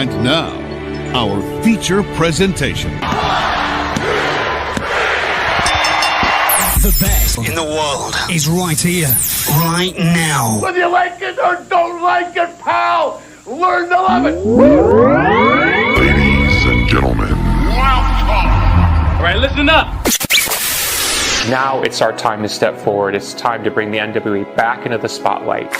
And now, our feature presentation. The best in the world is right here, right now. Whether you like it or don't like it, pal, learn to love it. Ladies and gentlemen, welcome. All right, listen up. Now it's our time to step forward. It's time to bring the NWA back into the spotlight.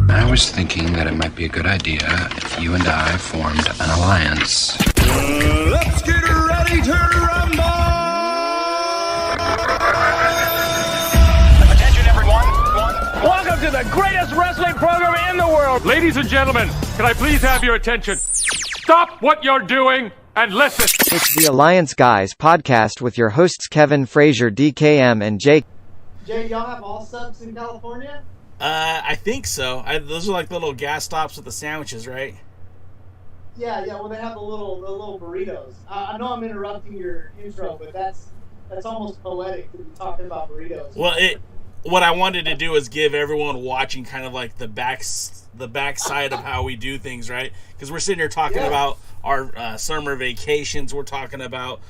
I was thinking that it might be a good idea if you and I formed an alliance. Let's get ready to rumble! Attention, everyone. Welcome to the greatest wrestling program in the world. Ladies and gentlemen, can I please have your attention? Stop what you're doing and listen. It's the Alliance Guys podcast with your hosts Kevin, Frazier, DKM, and Jake. Jay, y'all have all subs in California? I think so. Those are like little gas stops with the sandwiches, right? Yeah. Well, they have the little burritos. I know I'm interrupting your intro, but that's almost poetic to be talking about burritos. Well, what I wanted to do is give everyone watching kind of like the backside of how we do things, right? Because we're sitting here talking about our summer vacations. We're talking about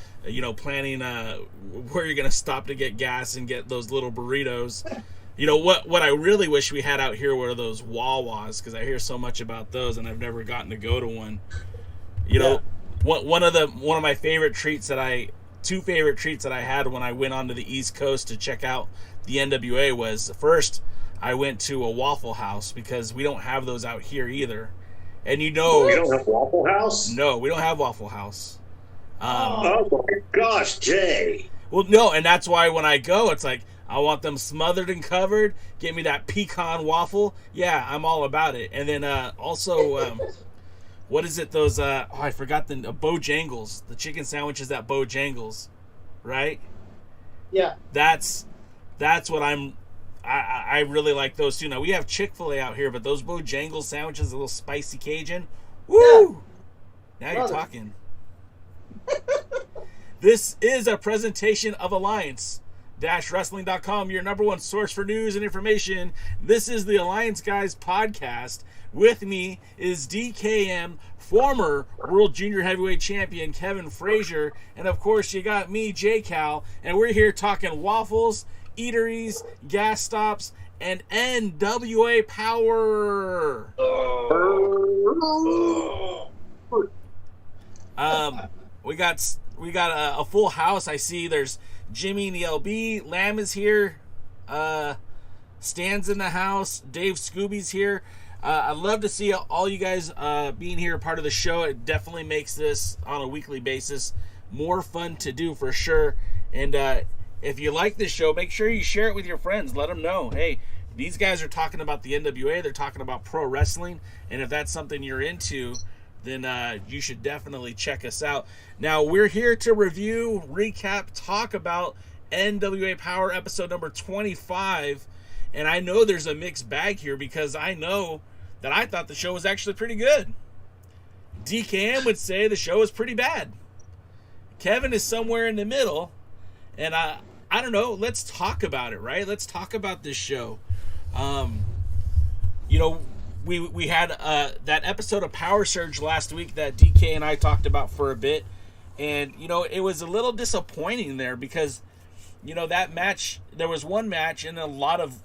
planning where you're gonna stop to get gas and get those little burritos. What I really wish we had out here were those Wawas, because I hear so much about those and I've never gotten to go to one. One of my favorite treats two favorite treats that I had when I went onto the East Coast to check out the NWA was, first I went to a Waffle House, because we don't have those out here either. And we don't have Waffle House? No, we don't have Waffle House. Oh my gosh, Jay. Well, no, and that's why when I go, it's like, I want them smothered and covered. Give me that pecan waffle. Yeah, I'm all about it. And then also, what is it? Those I forgot the Bojangles, the chicken sandwiches at Bojangles, right? Yeah. That's what I really like those too. Now we have Chick-fil-A out here, but those Bojangles sandwiches, a little spicy Cajun. Woo! Yeah. Now you're talking. This is a presentation of Alliance-Wrestling.com, your number one source for news and information. This is the Alliance Guys podcast. With me is DKM, former World Junior Heavyweight Champion Kevin Frazier, and of course you got me, J-Cal, and we're here talking waffles, eateries, gas stops, and NWA POWERRR. We got a full house. I see there's Jimmy in the LB, Lamb is here, Stan's in the house, Dave Scooby's here. I'd love to see all you guys being here, part of the show. It definitely makes this on a weekly basis more fun to do for sure. And if you like this show, make sure you share it with your friends. Let them know, hey, these guys are talking about the NWA. They're talking about pro wrestling. And if that's something you're into, then you should definitely check us out. Now, we're here to review, recap, talk about NWA Power episode number 25. And I know there's a mixed bag here, because I know that I thought the show was actually pretty good. DKM would say the show is pretty bad. Kevin is somewhere in the middle. And I don't know, let's talk about it, right? Let's talk about this show. We had that episode of Power Surge last week that DK and I talked about for a bit. And, it was a little disappointing there, because, that match, there was one match and a lot of,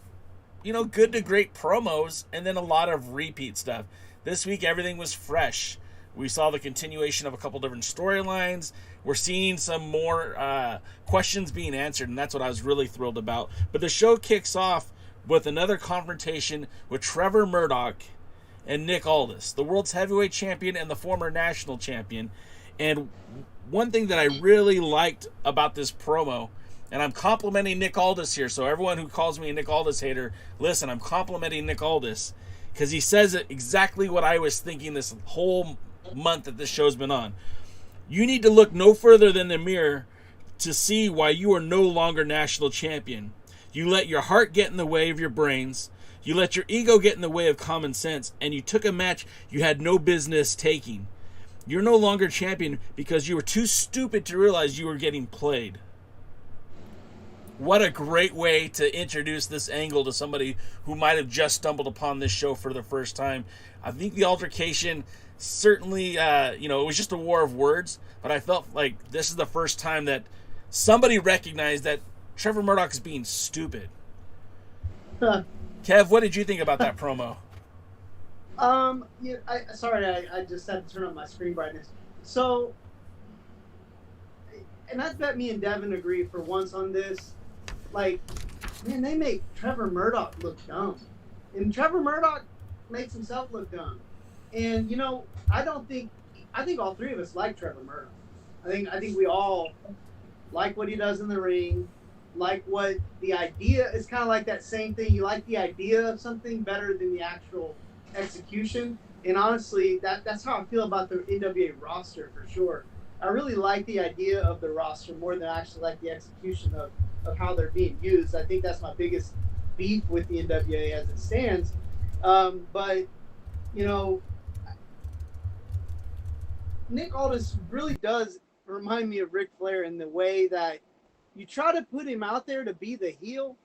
good to great promos, and then a lot of repeat stuff. This week, everything was fresh. We saw the continuation of a couple different storylines. We're seeing some more questions being answered, and that's what I was really thrilled about. But the show kicks off with another confrontation with Trevor Murdoch and Nick Aldis, the world's heavyweight champion and the former national champion. And one thing that I really liked about this promo, and I'm complimenting Nick Aldis here, so everyone who calls me a Nick Aldis hater, listen, I'm complimenting Nick Aldis, because he says exactly what I was thinking this whole month that this show's been on. You need to look no further than the mirror to see why you are no longer national champion. You let your heart get in the way of your brains. You let your ego get in the way of common sense, and you took a match you had no business taking. You're no longer champion because you were too stupid to realize you were getting played. what a great way to introduce this angle to somebody who might have just stumbled upon this show for the first time. I think the altercation certainly, it was just a war of words, but I felt like this is the first time that somebody recognized that Trevor Murdoch is being stupid. Kev, what did you think about that promo? I just had to turn on my screen brightness. So, and I bet me and Devin agree for once on this. Like, man, they make Trevor Murdoch look dumb. And Trevor Murdoch makes himself look dumb. And, I think all three of us like Trevor Murdoch. I think we all like what he does in the ring, like what the idea is, kind of like that same thing. You like the idea of something better than the actual execution. And honestly, that's how I feel about the NWA roster for sure. I really like the idea of the roster more than I actually like the execution of how they're being used. I think that's my biggest beef with the NWA as it stands. But, Nick Aldis really does remind me of Ric Flair in the way that you try to put him out there to be the heel,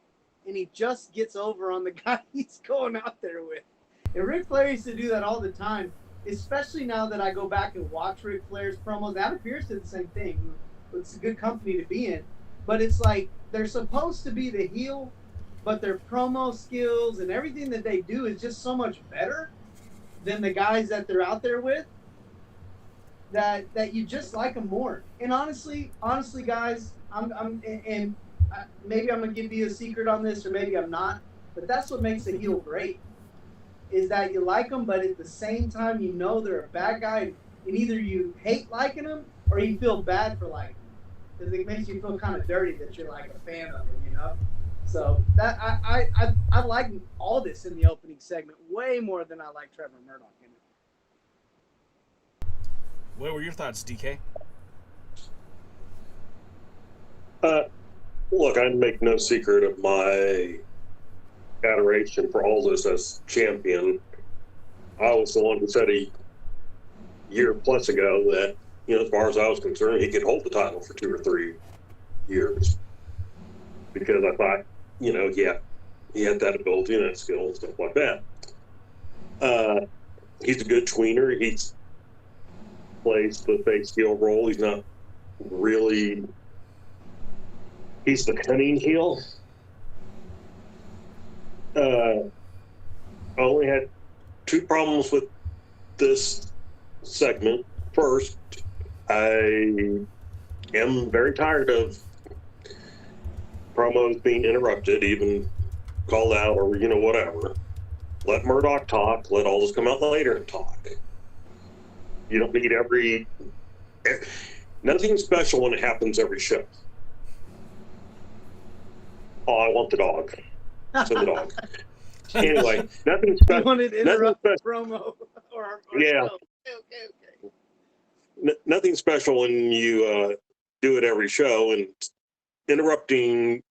and he just gets over on the guy he's going out there with. And Ric Flair used to do that all the time, especially now that I go back and watch Ric Flair's promos. Adam Pearce did the same thing. It's a good company to be in. But it's like they're supposed to be the heel, but their promo skills and everything that they do is just so much better than the guys that they're out there with that you just like them more. And honestly, guys, maybe I'm going to give you a secret on this, or maybe I'm not, but that's what makes a heel great, is that you like them, but at the same time, they're a bad guy, and either you hate liking them or you feel bad for liking them, because it makes you feel kind of dirty that you're like a fan of them, So that I like all this in the opening segment way more than I like Trevor Murdoch in it. What were your thoughts, DK? Look, I make no secret of my adoration for Aldis as champion. I was the one who said a year plus ago that, as far as I was concerned, he could hold the title for 2 or 3 years. Because I thought, he had that ability and that skill and stuff like that. He's a good tweener. He's plays the face heel role. He's not really... He's the cunning heel. I only had 2 problems with this segment. First, I am very tired of promos being interrupted, even called out or, whatever. Let Murdoch talk. Let Aldis come out later and talk. You don't need nothing special when it happens every show. Oh, I want the dog. Send the dog. Anyway, nothing special. You wanted to interrupt the promo. Or yeah. Okay. Nothing special when you do it every show, and interrupting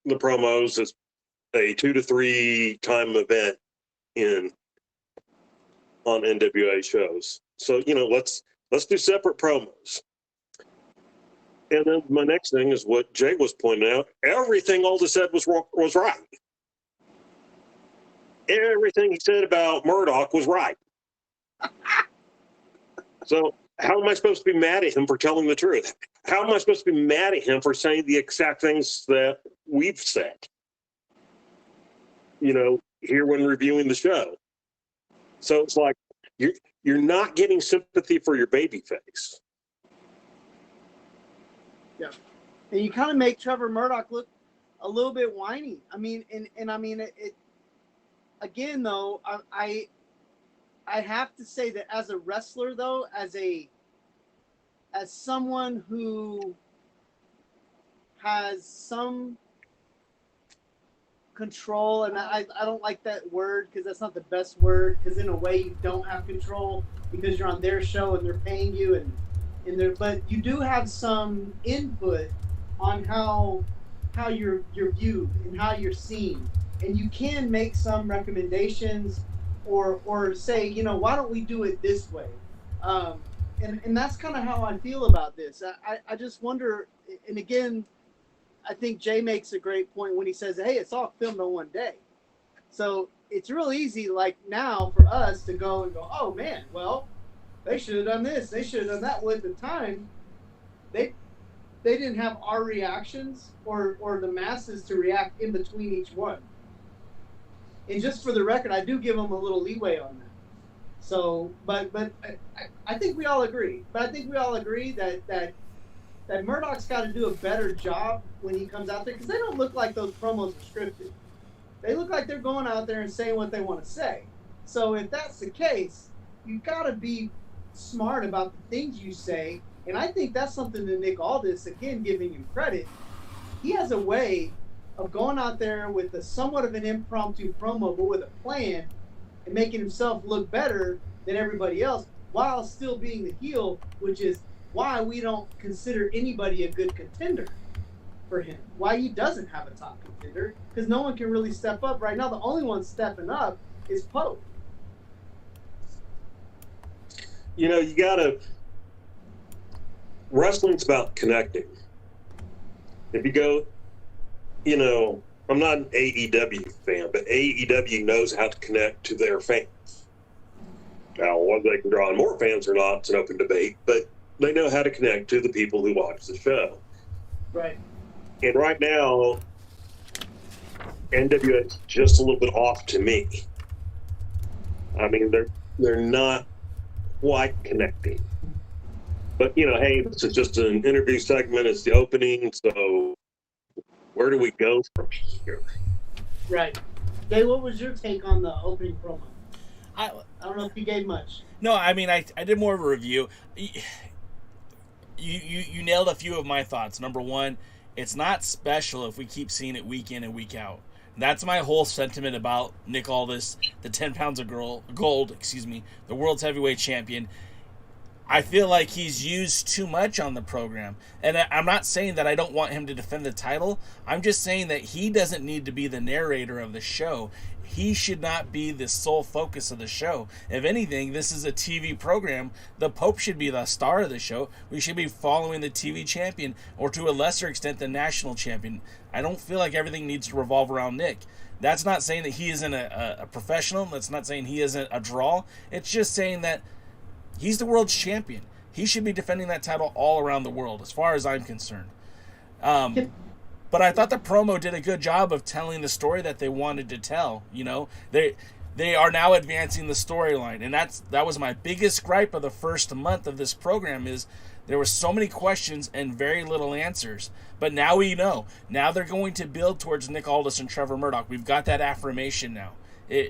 the promos is a 2 to 3 time event on NWA shows. So, let's do separate promos. And then my next thing is what Jay was pointing out. Everything Aldis said was right. Everything he said about Murdoch was right. So how am I supposed to be mad at him for telling the truth? How am I supposed to be mad at him for saying the exact things that we've said? Here when reviewing the show. So it's like you're not getting sympathy for your baby face. Yeah. And you kind of make Trevor Murdoch look a little bit whiny. I mean, it again, though, I have to say that as a wrestler, though, as someone who has some control, and I don't like that word because that's not the best word, because in a way you don't have control because you're on their show and they're paying you, but you do have some input on how you're viewed and how you're seen, and you can make some recommendations or say, why don't we do it this way, and that's kind of how I feel about this. I just wonder, and again, I think Jay makes a great point when he says, hey, it's all filmed on one day. So it's real easy, like now, for us to go and go, oh, man, well, they should have done this. They should have done that. Well, at the time, they didn't have our reactions or the masses to react in between each one. And just for the record, I do give them a little leeway on that. So, but I think we all agree. But I think we all agree that Murdoch's got to do a better job when he comes out there, because they don't look like those promos are scripted. They look like they're going out there and saying what they want to say. So if that's the case, you've got to be smart about the things you say. And I think that's something that Nick Aldis, again, giving him credit, he has a way of going out there with a somewhat of an impromptu promo, but with a plan and making himself look better than everybody else while still being the heel, which is why we don't consider anybody a good contender for him. Why he doesn't have a top contender, because no one can really step up right now. The only one stepping up is Pope. You know, you gotta. Wrestling's about connecting. If you go, you know, I'm not an AEW fan, but AEW knows how to connect to their fans. Now, whether they can draw in more fans or not, it's an open debate, but they know how to connect to the people who watch the show. Right. And right now, NWA is just a little bit off to me. I mean, they're not quite connecting. But, you know, hey, this is just an interview segment. It's the opening, so where do we go from here? Right. Dave, what was your take on the opening promo? I don't know if you gave much. No, I mean, I did more of a review. You nailed a few of my thoughts. Number one, it's not special if we keep seeing it week in and week out. That's my whole sentiment about Nick Aldis, the 10 pounds of gold, the world's heavyweight champion. I feel like he's used too much on the program. And I'm not saying that I don't want him to defend the title. I'm just saying that he doesn't need to be the narrator of the show. He should not be the sole focus of the show. If anything, this is a TV program. The Pope should be the star of the show. We should be following the TV champion, or to a lesser extent, the national champion. I don't feel like everything needs to revolve around Nick. That's not saying that he isn't a professional. That's not saying he isn't a draw. It's just saying that he's the world's champion. He should be defending that title all around the world, as far as I'm concerned. But I thought the promo did a good job of telling the story that they wanted to tell. You know, they are now advancing the storyline, and that was my biggest gripe of the first month of this program, is there were so many questions and very little answers. But now we know. Now they're going to build towards Nick Aldis and Trevor Murdoch. We've got that affirmation now.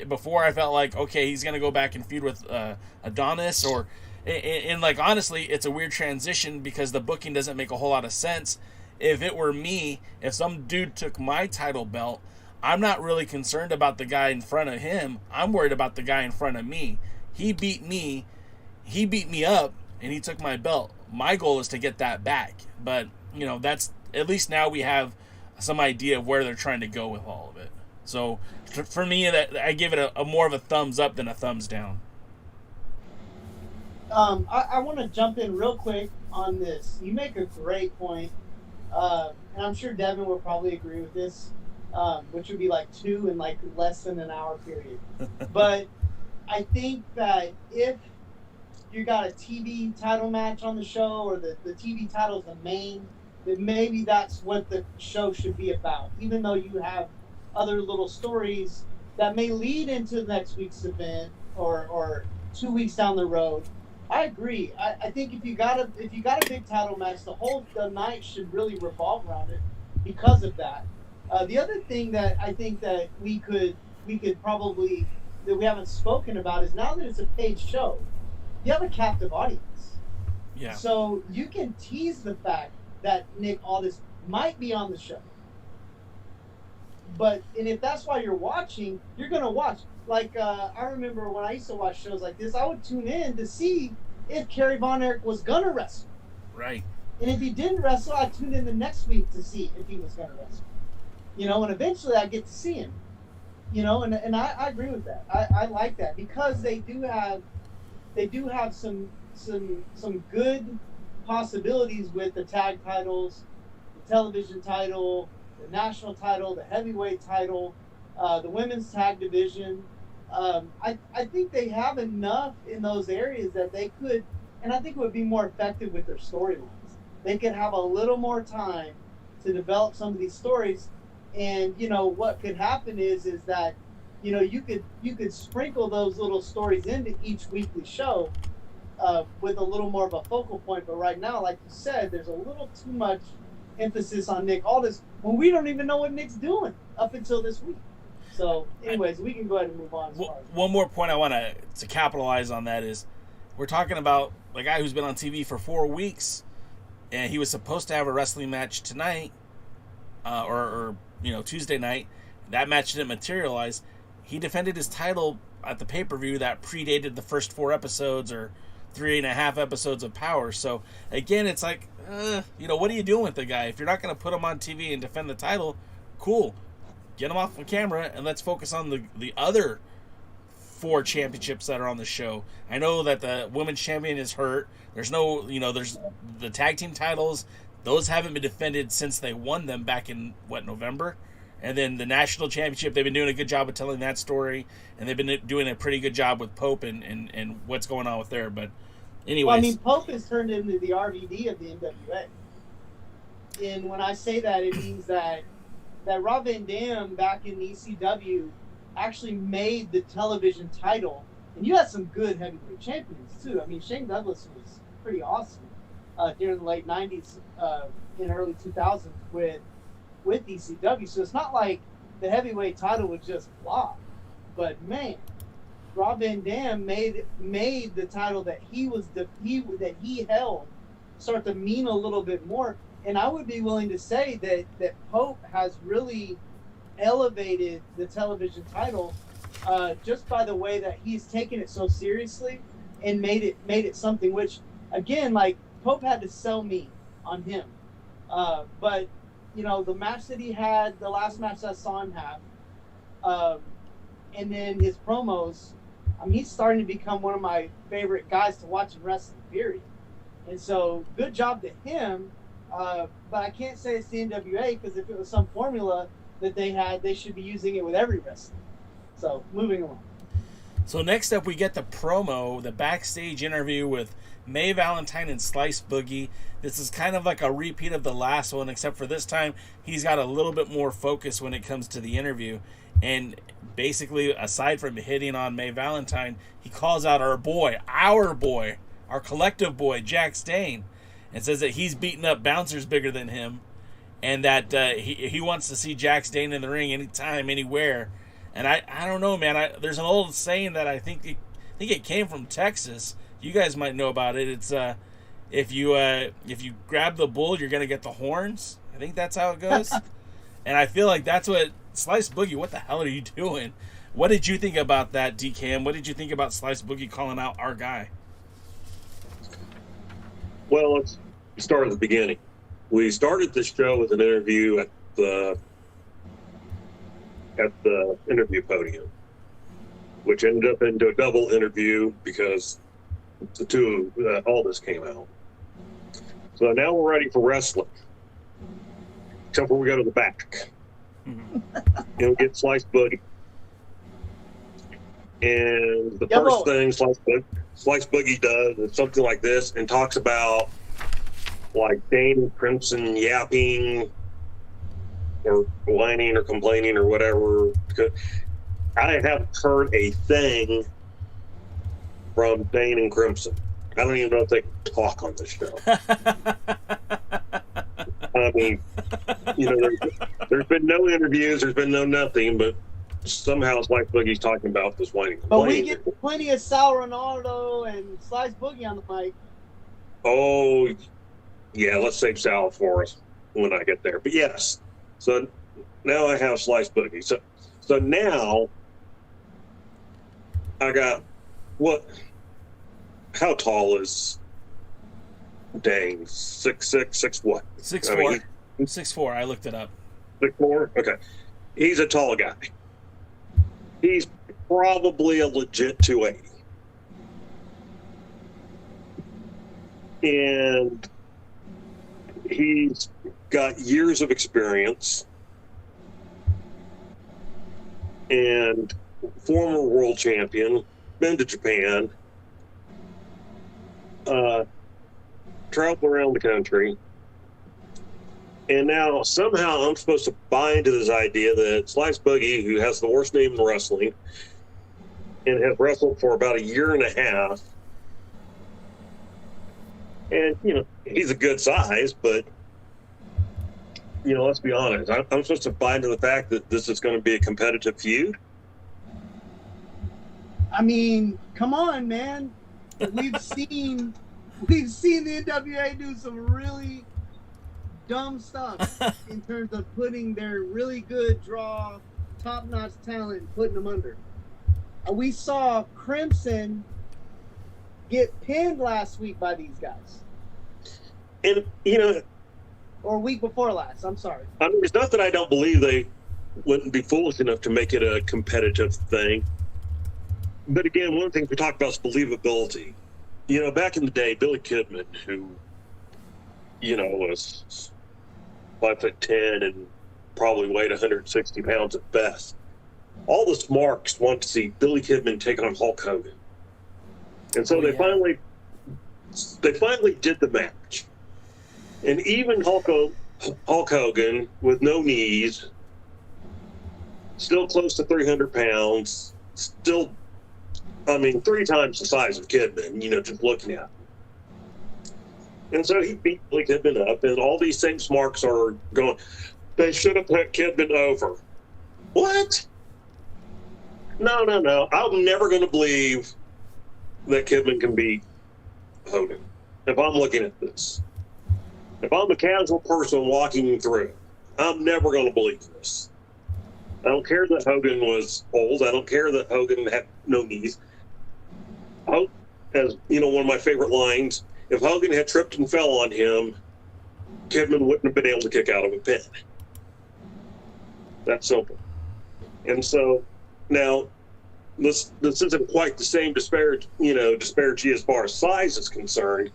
Before I felt like, okay, he's going to go back and feud with Adonis, and like, honestly, it's a weird transition because the booking doesn't make a whole lot of sense. If it were me, if some dude took my title belt, I'm not really concerned about the guy in front of him. I'm worried about the guy in front of me. He beat me up, and he took my belt. My goal is to get that back. But, you know, that's, at least now we have some idea of where they're trying to go with all of it. So, for me, I give it a more of a thumbs up than a thumbs down. I want to jump in real quick on this. You make a great point. And I'm sure Devin will probably agree with this, which would be like 2 in like less than an hour period. But I think that if you got a TV title match on the show, or the TV title is the main, then maybe that's what the show should be about. Even though you have other little stories that may lead into next week's event or 2 weeks down the road. I agree. I think if you got a big title match, the night should really revolve around it because of that. The other thing that I think that we could probably, that we haven't spoken about, is now that it's a paid show, you have a captive audience. Yeah. So you can tease the fact that Nick Aldis might be on the show. And if that's why you're watching, you're gonna watch. Like, I remember when I used to watch shows like this, I would tune in to see if Kerry Von Erich was going to wrestle. Right. And if he didn't wrestle, I'd tune in the next week to see if he was going to wrestle. You know, and eventually I get to see him. You know, and I agree with that. I like that because they do have some good possibilities with the tag titles, the television title, the national title, the heavyweight title, the women's tag division. I think they have enough in those areas that they could, and I think it would be more effective with their storylines. They could have a little more time to develop some of these stories. And, you know, what could happen is that, you know, you could sprinkle those little stories into each weekly show with a little more of a focal point. But right now, like you said, there's a little too much emphasis on Nick Aldis when we don't even know what Nick's doing up until this week. So, anyways, we can go ahead and move on. One more point I want to capitalize on that is we're talking about a guy who's been on TV for 4 weeks, and he was supposed to have a wrestling match tonight, or Tuesday night. That match didn't materialize. He defended his title at the pay-per-view that predated the first 4 episodes or 3.5 episodes of Power. So again, it's like, what are you doing with the guy? If you're not going to put him on TV and defend the title, cool. Get him off the camera and let's focus on the other 4 championships that are on the show. I know that the women's champion is hurt. There's there's the tag team titles. Those haven't been defended since they won them back in, November? And then the national championship, they've been doing a good job of telling that story. And they've been doing a pretty good job with Pope and what's going on with there. But anyways. Well, I mean, Pope has turned into the RVD of the NWA. And when I say that, it means that Rob Van Dam back in ECW actually made the television title. And you had some good heavyweight champions, too. I mean, Shane Douglas was pretty awesome during the late 90s and early 2000s with ECW. So it's not like the heavyweight title was just blah. But, man, Rob Van Dam made the title that he held start to mean a little bit more. And I would be willing to say that Pope has really elevated the television title just by the way that he's taken it so seriously and made it something which, again, like Pope had to sell me on him. But, the match that he had, the last match that I saw him have, and then his promos, I mean, he's starting to become one of my favorite guys to watch in wrestling, period. And so, good job to him. But I can't say it's the NWA because if it was some formula that they had, they should be using it with every wrestler. So, moving along. So next up, we get the promo, the backstage interview with May Valentine and Slice Boogie. This is kind of like a repeat of the last one, except for this time, he's got a little bit more focus when it comes to the interview. And basically, aside from hitting on May Valentine, he calls out our boy, our collective boy, Jax Dane, and says that he's beating up bouncers bigger than him, and that he wants to see Jax Dane in the ring anytime, anywhere. And I don't know, man. There's an old saying that I think it came from Texas. You guys might know about it. It's if you grab the bull, you're gonna get the horns. I think that's how it goes. And I feel like that's what Slice Boogie. What the hell are you doing? What did you think about that, DKM? What did you think about Slice Boogie calling out our guy? Well, let's start at the beginning. We started this show with an interview at the interview podium, which ended up into a double interview because the two Aldis came out. So now we're ready for wrestling. Except for we go to the back. And get Slice Boogie. And the first thing Slice Boogie does is something like this and talks about like Dane and Crimson yapping or whining or complaining or whatever. I haven't heard a thing from Dane and Crimson. I don't even know if they can talk on this show. I mean, there's been no interviews, there's been no nothing, but somehow Slice Boogie's talking about this whining. But we get plenty of Sal Ronaldo and Slice Boogie on the mic. Oh, yeah, let's save Sal for us when I get there. But yes, so now I have Slice Boogie. So now I got how tall is Dane? 6'6", what? 6'4". 6'4", I looked it up. 6'4"? Okay. He's a tall guy. He's probably a legit 280. And he's got years of experience and former world champion, been to Japan, traveled around the country, and now somehow I'm supposed to buy into this idea that Slice Boogie, who has the worst name in wrestling and has wrestled for about a year and a half, and, you know, he's a good size, but, you know, let's be honest. I'm supposed to buy into the fact that this is going to be a competitive feud? I mean, come on, man. We've seen the NWA do some really dumb stuff in terms of putting their really good draw, top-notch talent and putting them under. We saw Crimson get pinned last week by these guys. And, you know... Or week before last, I'm sorry. I mean, it's not that I don't believe they wouldn't be foolish enough to make it a competitive thing. But again, one of the things we talked about is believability. You know, back in the day, Billy Kidman, who, you know, was 5'10" and probably weighed 160 pounds at best. All the smarks want to see Billy Kidman take on Hulk Hogan. And so they finally did the match. And even Hulk Hogan, with no knees, still close to 300 pounds, still, I mean, 3 times the size of Kidman, you know, just looking at him. And so he beat Billy Kidman up, and all these same smarks are going, they should have put Kidman over. What? No. I'm never going to believe that Kidman can beat Hogan if I'm looking at this. If I'm a casual person walking through, I'm never going to believe this. I don't care that Hogan was old. I don't care that Hogan had no knees. As you know, one of my favorite lines, if Hogan had tripped and fell on him, Kidman wouldn't have been able to kick out of a pin. That's simple. And so now this isn't quite the same disparity as far as size is concerned.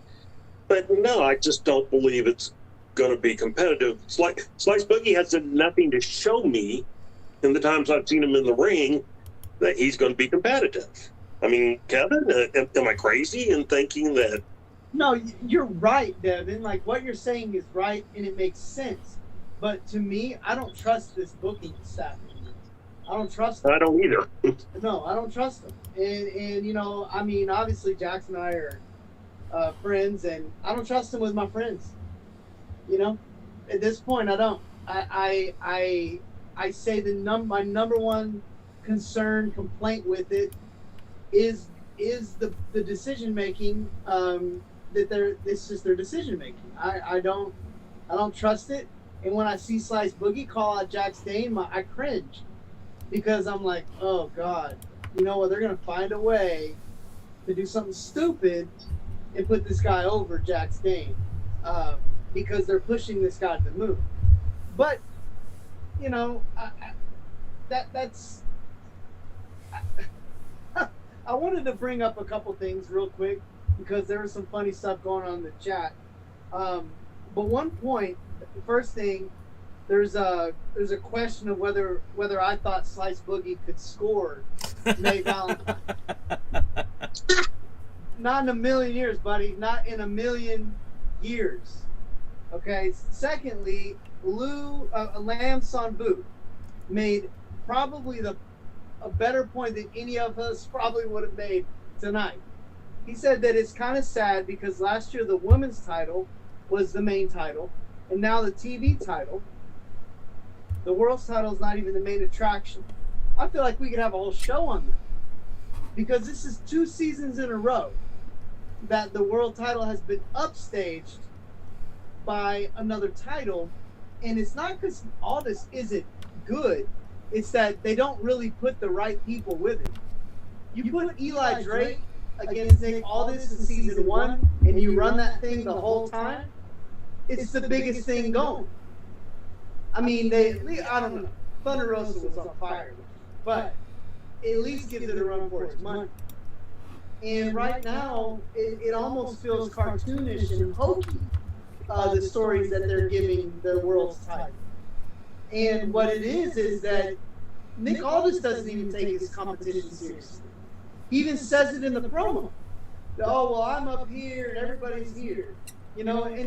But no, I just don't believe it's going to be competitive. Slice Boogie has done nothing to show me in the times I've seen him in the ring that he's going to be competitive. I mean, Kevin, am I crazy in thinking that? No, you're right, Devin. Like, what you're saying is right, and it makes sense. But to me, I don't trust this booking staff anymore. I don't trust them. I don't either. No, I don't trust them. And you know, I mean, obviously, Jax and I are friends, and I don't trust them with my friends. You know, at this point, I don't. I say my number one complaint with it is the decision making. This is their decision making. I don't trust it. And when I see Slice Boogie call out Jax Dane, I cringe, because I'm like, oh God, you know what? They're gonna find a way to do something stupid and put this guy over Jax Dane, because they're pushing this guy to the moon. But you know, that's. I wanted to bring up a couple things real quick because there was some funny stuff going on in the chat. But one point, the first thing, there's a question of whether I thought Slice Boogie could score May Valentine. Not in a million years, buddy. Not in a million years. Okay. Secondly, Lam Son Bu made probably a better point than any of us probably would have made tonight. He said that it's kind of sad because last year the women's title was the main title, and now the TV title, the world's title, is not even the main attraction. I feel like we could have a whole show on that, because this is 2 seasons in a row that the world title has been upstaged by another title, and it's not because Aldis isn't good. It's that they don't really put the right people with it. You put Eli Drake against Nick Aldis in season 1, and you run that thing the whole time, it's the biggest thing going. I mean, I don't know. Thunder Rosa was on fire, but at least gives it a run for its money. And right now, it almost feels cartoonish and hokey the stories that they're giving the world's title. And what it is that Nick Aldis doesn't even take his competition seriously. He even says it in the promo. Oh, well, I'm up here and everybody's here. You know, and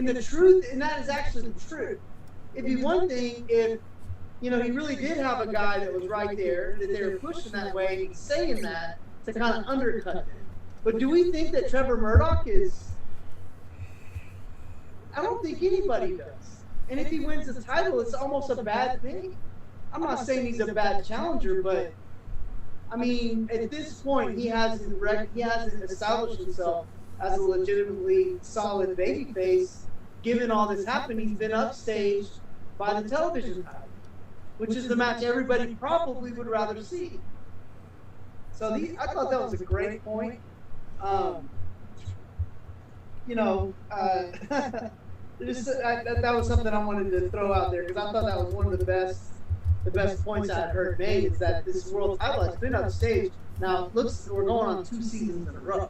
the truth, and that is actually the truth. It'd be one thing if, you know, he really did have a guy that was right there, that they were pushing that way, and he's saying that to kind of undercut it. But do we think that Trevor Murdoch is... I don't think anybody does. And if he wins the title, it's almost a bad thing. I'm not saying he's a bad challenger, but I mean, at this point, he hasn't established himself as a legitimately solid babyface. Given all this happened, he's been upstaged by the television title, which is the match everybody probably would rather see. So I thought that was a great point. You know, that was something I wanted to throw out there because I thought that was one of the best points I had heard made, is that this world title has been upstaged. Now, we're going on 2 seasons in a row.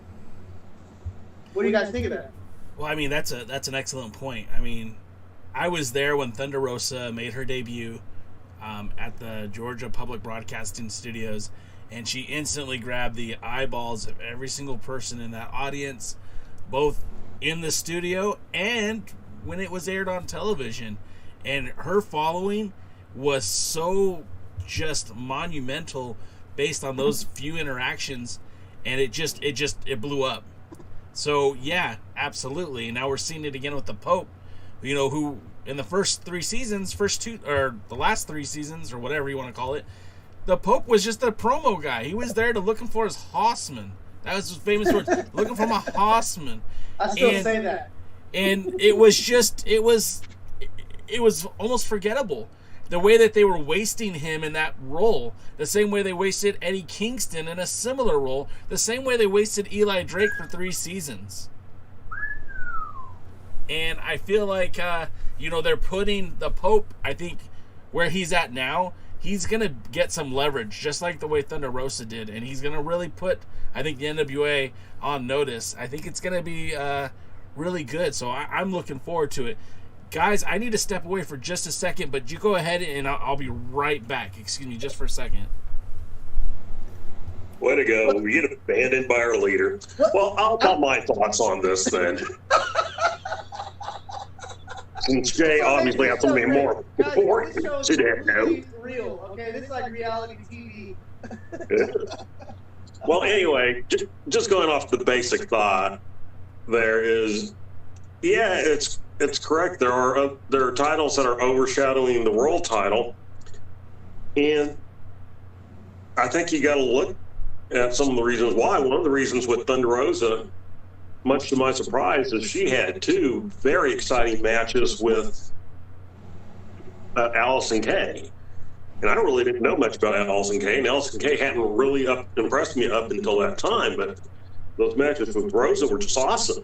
What do you guys think of that? Well, I mean, that's an excellent point. I mean, I was there when Thunder Rosa made her debut at the Georgia Public Broadcasting Studios, and she instantly grabbed the eyeballs of every single person in that audience, both in the studio and when it was aired on television. And her following was so just monumental based on those few interactions, and it blew up. So yeah, absolutely. And now we're seeing it again with the Pope, you know, who in the first 3 seasons, the last 3 seasons, or whatever you want to call it, the Pope was just a promo guy. He was there looking for his horseman. That was his famous words, looking for my horseman. I still say that. And it was almost forgettable. The way that they were wasting him in that role, the same way they wasted Eddie Kingston in a similar role, the same way they wasted Eli Drake for 3 seasons. And I feel like, they're putting the Pope, I think, where he's at now, he's going to get some leverage, just like the way Thunder Rosa did. And he's going to really put, I think, the NWA on notice. I think it's going to be really good. So I'm looking forward to it. Guys, I need to step away for just a second, but you go ahead and I'll be right back. Excuse me, just for a second. Way to go. We get abandoned by our leader. Well, I'll tell my thoughts on this then. Since Jay obviously has something more important to do. Real, okay? This is like reality TV. Well, anyway, just going off the basic thought, there is, yeah, it's correct. There are titles that are overshadowing the world title, and I think you got to look at some of the reasons why. One of the reasons with Thunder Rosa, much to my surprise, is she had 2 very exciting matches with Allison Kay. And I didn't know much about Allison Kay, and Allison Kay hadn't really impressed me up until that time, but those matches with Rosa were just awesome.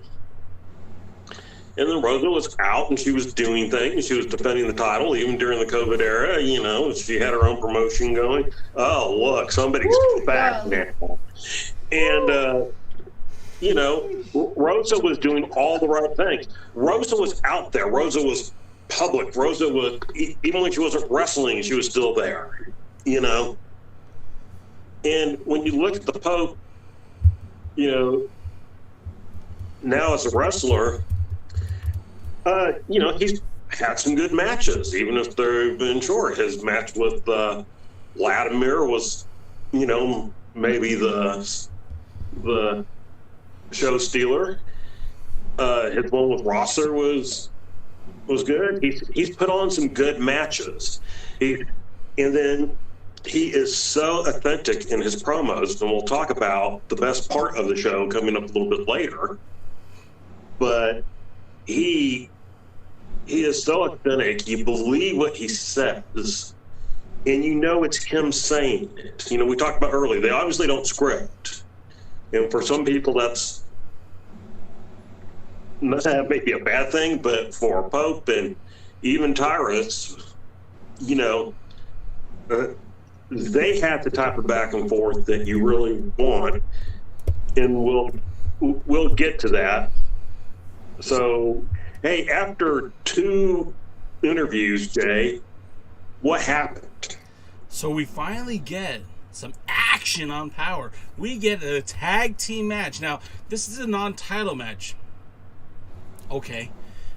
And then Rosa was out, and she was doing things. She was defending the title, even during the COVID era. You know, she had her own promotion going. Oh, look, somebody's back now. And, Rosa was doing all the right things. Rosa was out there. Rosa was public. Rosa was, even when she wasn't wrestling, she was still there, you know. And when you look at the Pope, now as a wrestler, he's had some good matches, even if they've been short. His match with Latimer was, maybe the show stealer. His one with Rosser was good. He's put on some good matches. And then he is so authentic in his promos, and we'll talk about the best part of the show coming up a little bit later. But he is so authentic. You believe what he says, and it's him saying it. We talked about earlier, they obviously don't script. And for some people, that's maybe a bad thing, but for Pope and even Tyrus, they have the type of back and forth that you really want, and we'll get to that. So, hey, after 2 interviews, Jay, what happened? So we finally get some action on Power. We get a tag team match. Now, this is a non-title match. Okay.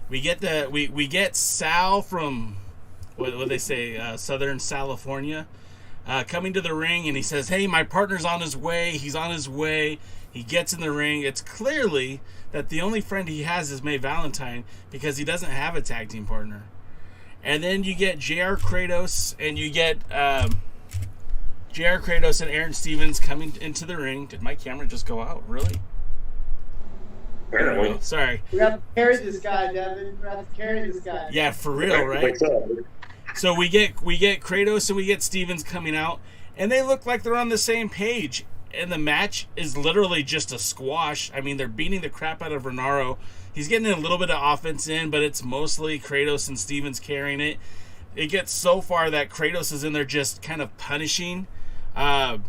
We get Sal from what they say, Southern California, coming to the ring, and he says, "Hey, my partner's on his way. He's on his way." He gets in the ring. It's clearly that the only friend he has is May Valentine because he doesn't have a tag team partner. And then you get JR Kratos and you get JR Kratos and Aaron Stevens coming into the ring. Did my camera just go out? Really? Apparently. Sorry. We have to carry this guy, Devin. We have to carry this guy. Yeah, for real, right? So we get Kratos and we get Stevens coming out, and they look like they're on the same page. And the match is literally just a squash. I mean, they're beating the crap out of Renaro. He's getting a little bit of offense in, but it's mostly Kratos and Stevens carrying it. It gets so far that Kratos is in there just kind of punishing Sal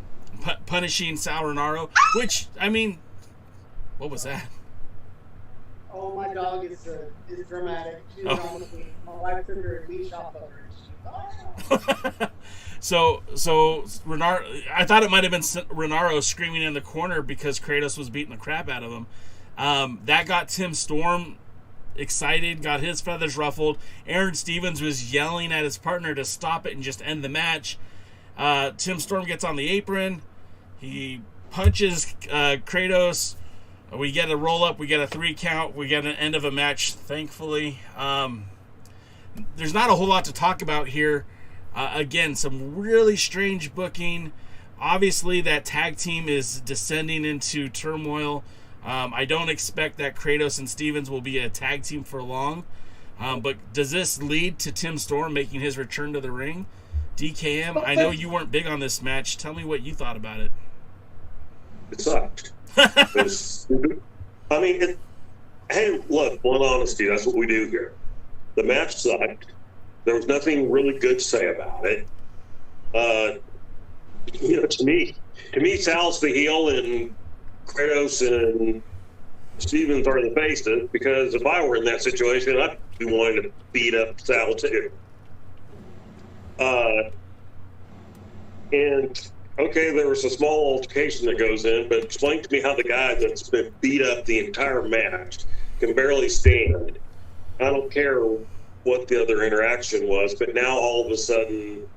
Renaro, which, I mean, what was that? Oh, my dog is dramatic. She's on the feet. My wife took her leash off of her. So Renaro, I thought it might have been Renaro screaming in the corner because Kratos was beating the crap out of him. That got Tim Storm excited, got his feathers ruffled. Aaron Stevens was yelling at his partner to stop it and just end the match. Tim Storm gets on the apron. He punches Kratos. We get a roll up. We get a 3 count. We get an end of a match, thankfully. There's not a whole lot to talk about here. Again, some really strange booking. Obviously, that tag team is descending into turmoil. I don't expect that Kratos and Stevens will be a tag team for long. But does this lead to Tim Storm making his return to the ring? DKM, I know you weren't big on this match. Tell me what you thought about it. It sucked. I mean, hey, look, one honesty, that's what we do here. The match sucked. There was nothing really good to say about it. To me, Sal's the heel and Kratos and Stevens are the faces, because if I were in that situation, I'd be wanting to beat up Sal too. And okay, there was a small altercation that goes in, but explain to me how the guy that's been beat up the entire match can barely stand. I don't care what the other interaction was, but now all of a sudden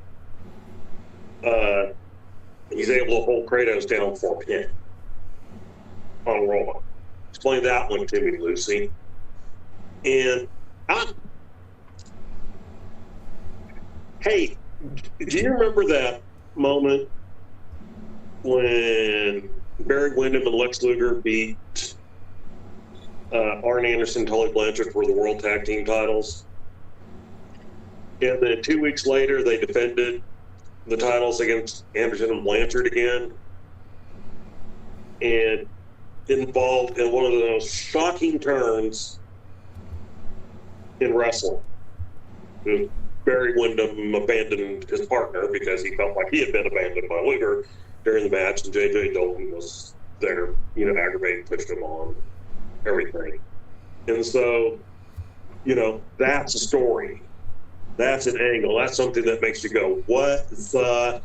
he's able to hold Kratos down for a pin on Raw. Explain that one to me, Lucy. And hey, do you remember that moment when Barry Windham and Lex Luger beat Arn Anderson, Tully Blanchard for the World Tag Team titles? And then 2 weeks later, they defended the titles against Anderson and Blanchard again. And involved in one of the most shocking turns in wrestling. Barry Windham abandoned his partner because he felt like he had been abandoned by Luger during the match, and J.J. Dalton was there, aggravating, pushed him on, everything. And so, that's a story. That's an angle. That's something that makes you go, what the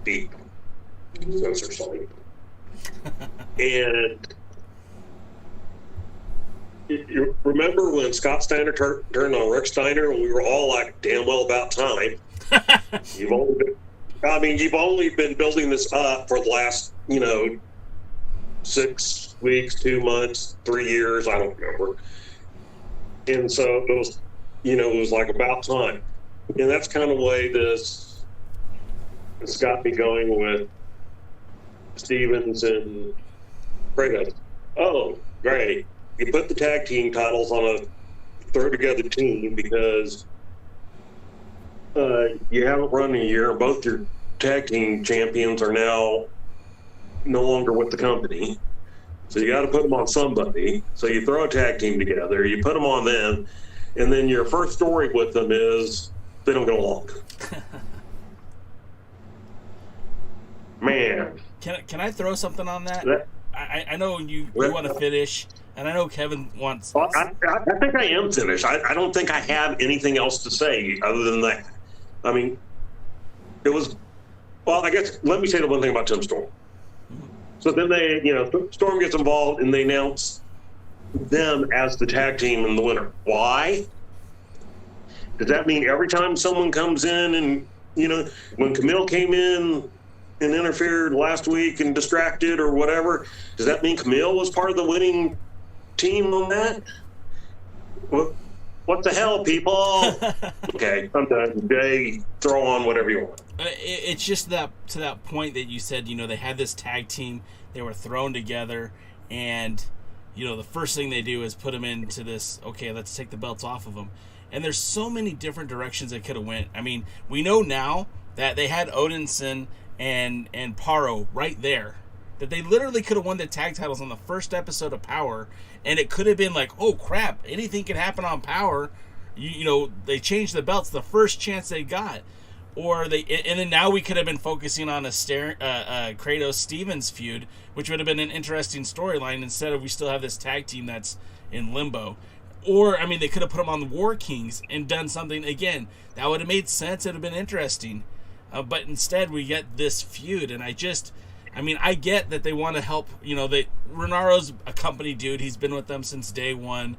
deep? Those are something. And you remember when Scott Steiner turned on Rick Steiner, and we were all like, damn well about time. You've only been building this up for the last, 6 weeks, 2 months, 3 years, I don't remember. And so it was like about time. And that's kind of the way this got me going with Stevens and Kratos. Oh, great. You put the tag team titles on a throw-together team because you haven't run a year. Both your tag team champions are now no longer with the company. So you got to put them on somebody. So you throw a tag team together, you put them on them, and then your first story with them is they don't get along. Man. Can I throw something on that? I know you want to finish, And I know Kevin wants... Well, I think I am finished. I don't think I have anything else to say other than that. I mean, it was... Well, I guess, let me say the one thing about Tim Storm. So then they, Storm gets involved and they announce them as the tag team and the winner. Why? Does that mean every time someone comes in and, when Kamille came in and interfered last week and distracted or whatever, does that mean Kamille was part of the winning team on that? What the hell, people? Okay, I'm done. Jay, throw on whatever you want. It's just to that point that you said, they had this tag team, they were thrown together, and, the first thing they do is put them into this, okay, let's take the belts off of them. And there's so many different directions they could have went. I mean, we know now that they had Odinson and Paro right there, that they literally could have won the tag titles on the first episode of Power, and it could have been like, oh crap, anything could happen on Power. They changed the belts the first chance they got, and then now we could have been focusing on a Kratos Stevens feud, which would have been an interesting storyline. Instead of we still have this tag team that's in limbo. Or, I mean, they could have put them on the War Kings and done something, again, that would have made sense, it would have been interesting. But instead, we get this feud, and I get that they want to help, Renaro's a company dude, he's been with them since day one,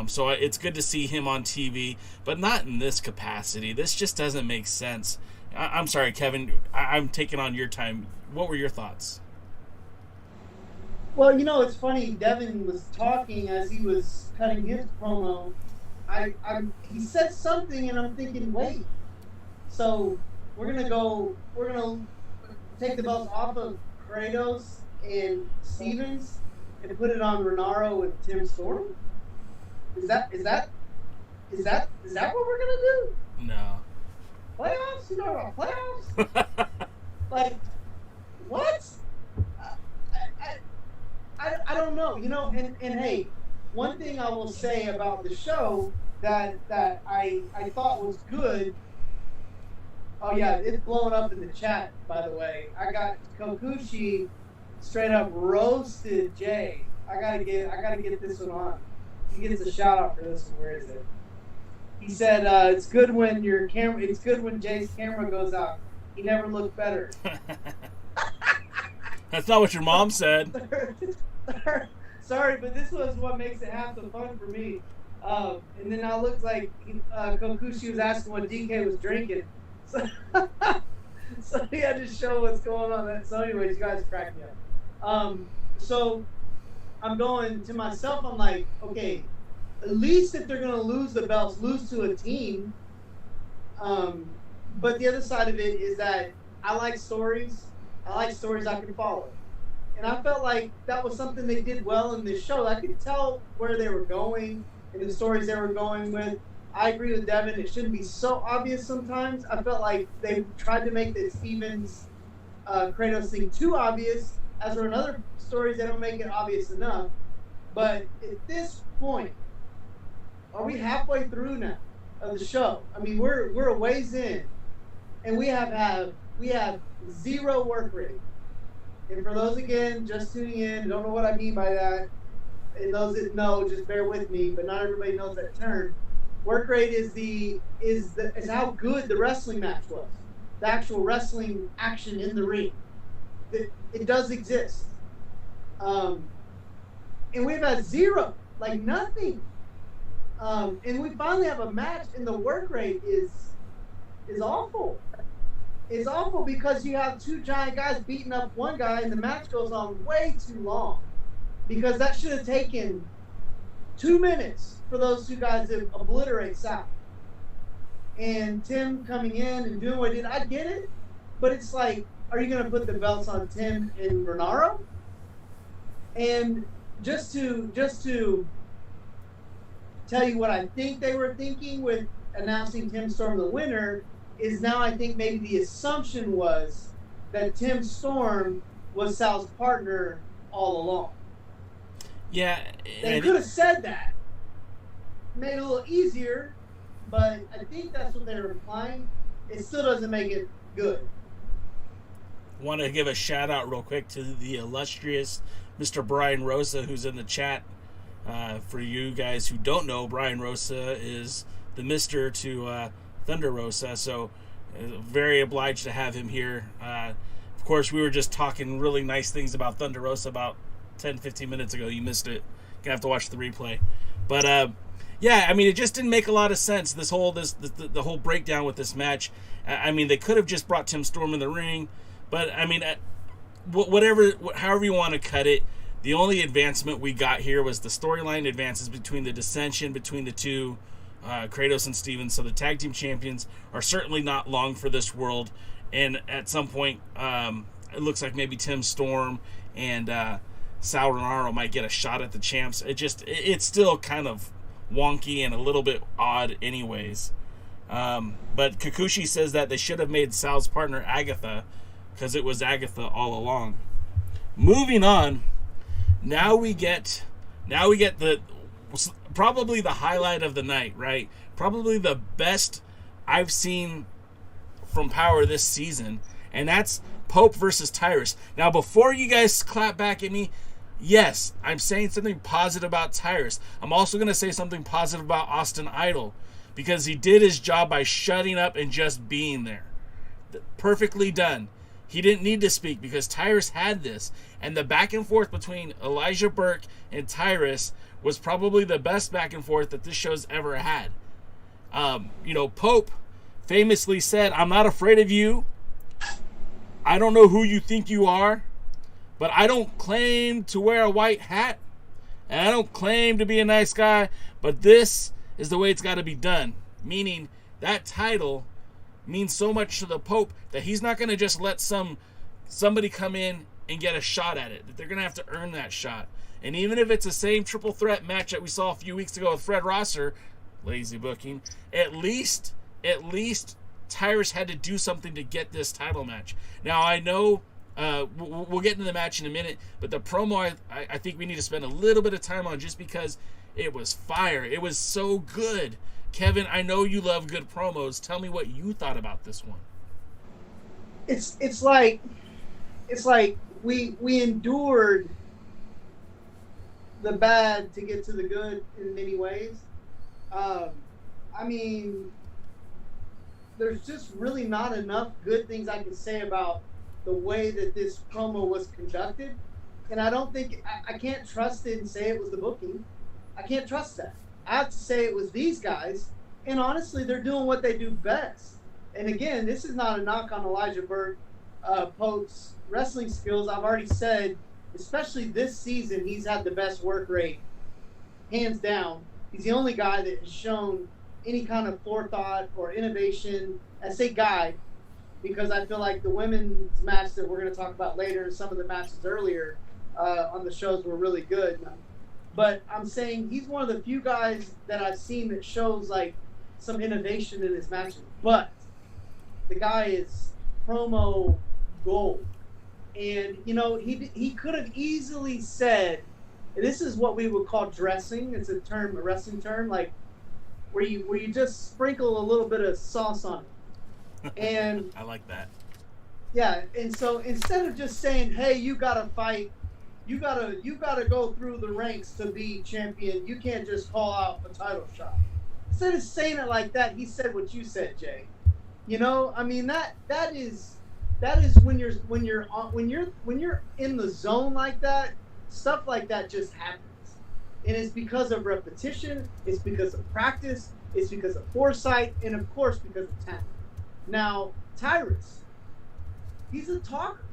so it's good to see him on TV, but not in this capacity. This just doesn't make sense. I'm sorry, Kevin, I'm taking on your time. What were your thoughts? Well, it's funny. Devin was talking as he was cutting his promo. He said something, and I'm thinking, wait. So we're gonna take the belts off of Kratos and Stevens and put it on Renaro and Tim Storm. Is that what we're gonna do? No. Playoffs? You know about playoffs? Like, what? I don't know, and hey, one thing I will say about the show that I thought was good. Oh yeah, it's blowing up in the chat, by the way. I got Kokushi straight up roasted Jay. I gotta get this one on. He gets a shout out for this one. Where is it? He said it's good when Jay's camera goes out. He never looked better. That's not what your mom said. Sorry, but this was what makes it half the fun for me. And then now it looks like Kokushi was asking what DK was drinking. So he had to show what's going on. So anyways, you guys crack me up. So I'm going to myself, I'm like, okay, at least if they're going to lose the belts, lose to a team. But the other side of it is that I like stories. I like stories I can follow. And I felt like that was something they did well in this show. I could tell where they were going and the stories they were going with. I agree with Devin. It shouldn't be so obvious sometimes. I felt like they tried to make the Stevens Kratos thing too obvious. As for in other stories, they don't make it obvious enough. But at this point, are we halfway through now of the show? I mean, we're a ways in, and we have zero work rate. And for those, again, just tuning in, don't know what I mean by that. And those that know, just bear with me, but not everybody knows that term. Work rate is how good the wrestling match was. The actual wrestling action in the ring. It does exist. And we've had zero, like nothing. And we finally have a match, and the work rate is awful. It's awful because you have two giant guys beating up one guy, and the match goes on way too long. Because that should have taken 2 minutes for those two guys to obliterate Sal. And Tim coming in and doing what he did, I get it. But it's like, are you going to put the belts on Tim and Renaro? And just to tell you what I think they were thinking with announcing Tim Storm the winner, is now I think maybe the assumption was that Tim Storm was Sal's partner all along. Yeah. They could have said that. Made it a little easier, but I think that's what they were implying. It still doesn't make it good. Want to give a shout out real quick to the illustrious Mr. Brian Rosa, who's in the chat. For you guys who don't know, Brian Rosa is the Mr. to Thunder Rosa, so very obliged to have him here. Of course, we were just talking really nice things about Thunder Rosa about 10-15 minutes ago. You missed it. Gonna have to watch the replay. But yeah, I mean, it just didn't make a lot of sense. The whole breakdown with this match. I mean, they could have just brought Tim Storm in the ring, but I mean, however you want to cut it, the only advancement we got here was the storyline advances between the dissension between the two, Kratos and Stevens. So the tag team champions are certainly not long for this world, and at some point, it looks like maybe Tim Storm and Sal Rinauro might get a shot at the champs. It's still kind of wonky and a little bit odd anyways. But Kikuchi says that they should have made Sal's partner Agatha, because it was Agatha all along. Moving on, now we get the probably the highlight of the night, right? Probably the best I've seen from Power this season, and that's Pope versus Tyrus. Now, before you guys clap back at me, yes, I'm saying something positive about Tyrus. I'm also going to say something positive about Austin Idol, because he did his job by shutting up and just being there. Perfectly done. He didn't need to speak because Tyrus had this. And the back and forth between Elijah Burke and Tyrus was probably the best back and forth that this show's ever had. Pope famously said, "I'm not afraid of you. I don't know who you think you are, but I don't claim to wear a white hat, and I don't claim to be a nice guy, but this is the way it's got to be done." Meaning that title means so much to the Pope that he's not going to just let somebody come in and get a shot at it. That they're going to have to earn that shot. And even if it's the same triple threat match that we saw a few weeks ago with Fred Rosser, lazy booking, at least Tyrus had to do something to get this title match. Now, I know we'll get into the match in a minute, but the promo I think we need to spend a little bit of time on, just because it was fire. It was so good. Kevin, I know you love good promos. Tell me what you thought about this one. It's like we endured the bad to get to the good in many ways. I mean, there's just really not enough good things I can say about the way that this promo was conducted, and I don't think I can't trust it and say it was the booking. I can't trust that. I have to say it was these guys, and honestly, they're doing what they do best. And again, this is not a knock on Elijah Burke, Pope's wrestling skills. I've already said, especially this season, he's had the best work rate, hands down. He's the only guy that has shown any kind of forethought or innovation. I say guy because I feel like the women's match that we're going to talk about later and some of the matches earlier on the shows were really good. But I'm saying he's one of the few guys that I've seen that shows like some innovation in his matches. But the guy is promo gold. And, he could have easily said, and this is what we would call dressing. It's a wrestling term, like where you just sprinkle a little bit of sauce on it. And I like that. Yeah, and so instead of just saying, "Hey, you gotta fight, you gotta go through the ranks to be champion. You can't just call out a title shot." Instead of saying it like that, he said what you said, Jay. I mean that is when you're in the zone like that, stuff like that just happens. And it's because of repetition, it's because of practice, it's because of foresight, and of course because of talent. Now, Tyrus, he's a talker.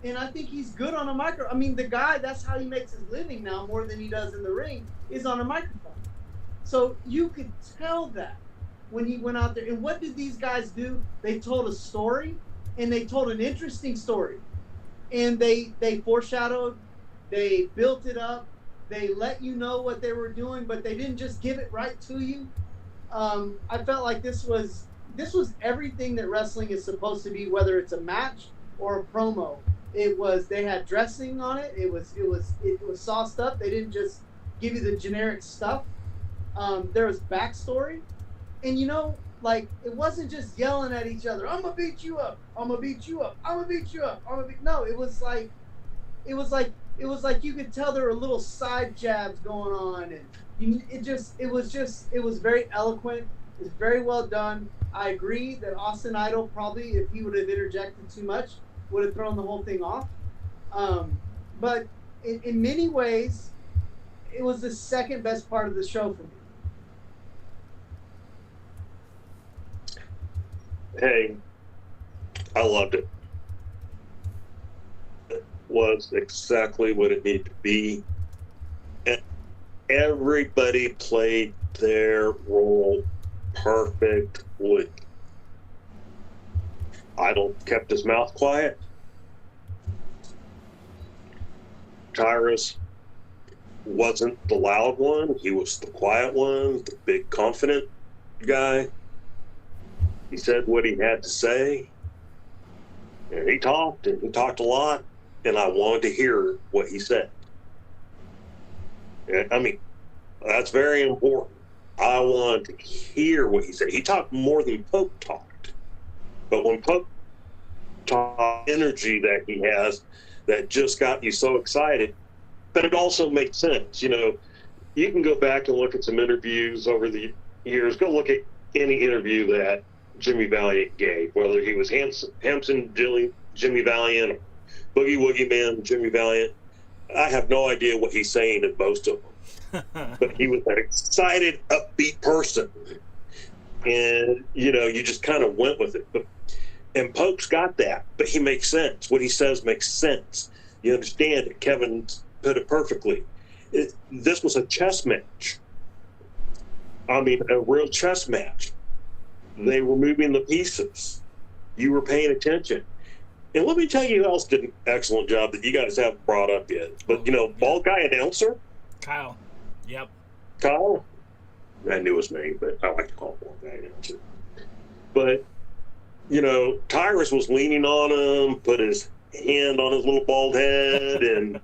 And I think he's good on a microphone. I mean, the guy, that's how he makes his living now more than he does in the ring, is on a microphone. So you could tell that when he went out there. And what did these guys do? They told a story, and they told an interesting story. And they foreshadowed, they built it up, they let you know what they were doing, but they didn't just give it right to you. I felt like this was everything that wrestling is supposed to be, whether it's a match or a promo. They had dressing on it. It was sauced up. They didn't just give you the generic stuff. There was backstory, and it wasn't just yelling at each other. "I'm gonna beat you up. I'm gonna beat you up. I'm gonna beat you up. No, it was like it was like you could tell there were little side jabs going on, and it was very eloquent. It was very well done. I agree that Austin Idol probably, if he would have interjected too much, would have thrown the whole thing off. But in many ways, it was the second best part of the show for me. Hey, I loved it. It was exactly what it needed to be. And everybody played their role perfectly. Idol kept his mouth quiet. Tyrus wasn't the loud one. He was the quiet one, the big confident guy. He said what he had to say. And he talked a lot, and I wanted to hear what he said. And, I mean, that's very important. I wanted to hear what he said. He talked more than Pope talked. But when Pope talked, energy that he has that just got you so excited, but it also makes sense. You know, you can go back and look at some interviews over the years. Go look at any interview that Jimmy Valiant gave, whether he was Hampson, Jimmy Valiant, Boogie Woogie Man, Jimmy Valiant. I have no idea what he's saying in most of them. But he was an excited, upbeat person. And, you know, you just kind of went with it. And Pope's got that, but he makes sense. What he says makes sense. You understand it. Kevin put it perfectly. This was a chess match. I mean, a real chess match. They were moving the pieces. You were paying attention. And let me tell you who else did an excellent job that you guys haven't brought up yet. But, you know, bald guy announcer. Kyle. Yep. Kyle? I knew his name, but I like to call him bald guy announcer. But, you know, Tyrus was leaning on him, put his hand on his little bald head, and,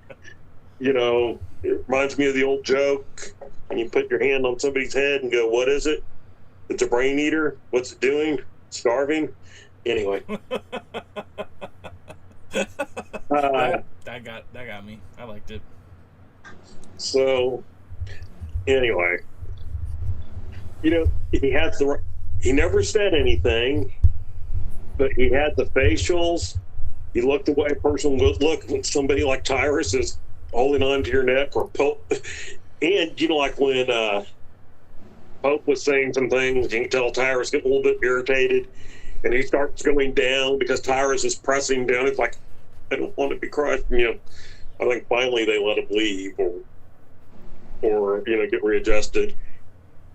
you know, it reminds me of the old joke. And you put your hand on somebody's head and go, what is it? It's a brain eater. What's it doing? Starving? Anyway. That got me. I liked it. So, anyway, you know, he never said anything, but he had the facials. He looked the way a person would look when somebody like Tyrus is holding on to your neck, or Pope. And, you know, like when Pope was saying some things, you can tell Tyrus getting a little bit irritated, and he starts going down because Tyrus is pressing down. It's like, I don't want to be crushed. You know, I think finally they let him leave or you know, get readjusted.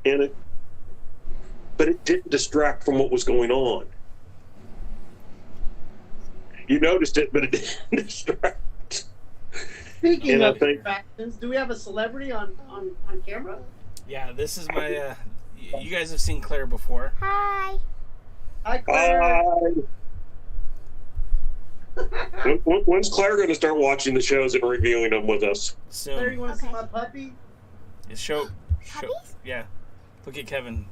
But it didn't distract from what was going on. You noticed it, but it didn't distract. Speaking of distractions, do we have a celebrity on camera? Yeah, this is my. You guys have seen Claire before. Hi. Hi, Claire. When's Claire going to start watching the shows and reviewing them with us? Soon. Claire, you want to see my puppy? Show. Puppies? Yeah. Look at Kevin.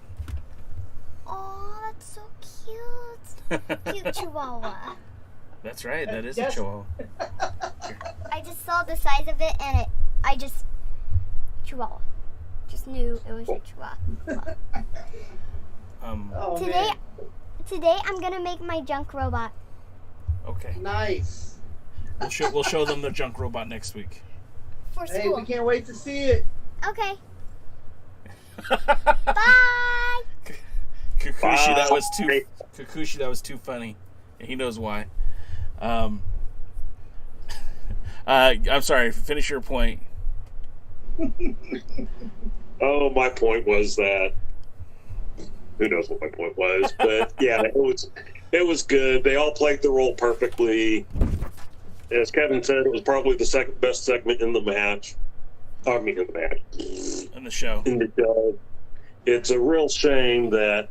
Oh, that's so cute. Cute chihuahua. That's right. That is a chihuahua. I just saw the size of it, and chihuahua. Just knew it was a chihuahua. Today I'm gonna make my junk robot. Okay. Nice. We'll show them the junk robot next week. For school. Hey, we can't wait to see it. Okay. Bye. Kikuchi, that was too funny. He knows why. I'm sorry. Finish your point. Oh, my point was that. Who knows what my point was? But yeah, it was good. They all played the role perfectly. As Kevin said, it was probably the second best segment in the match. I mean, in the match. In the show. It's a real shame that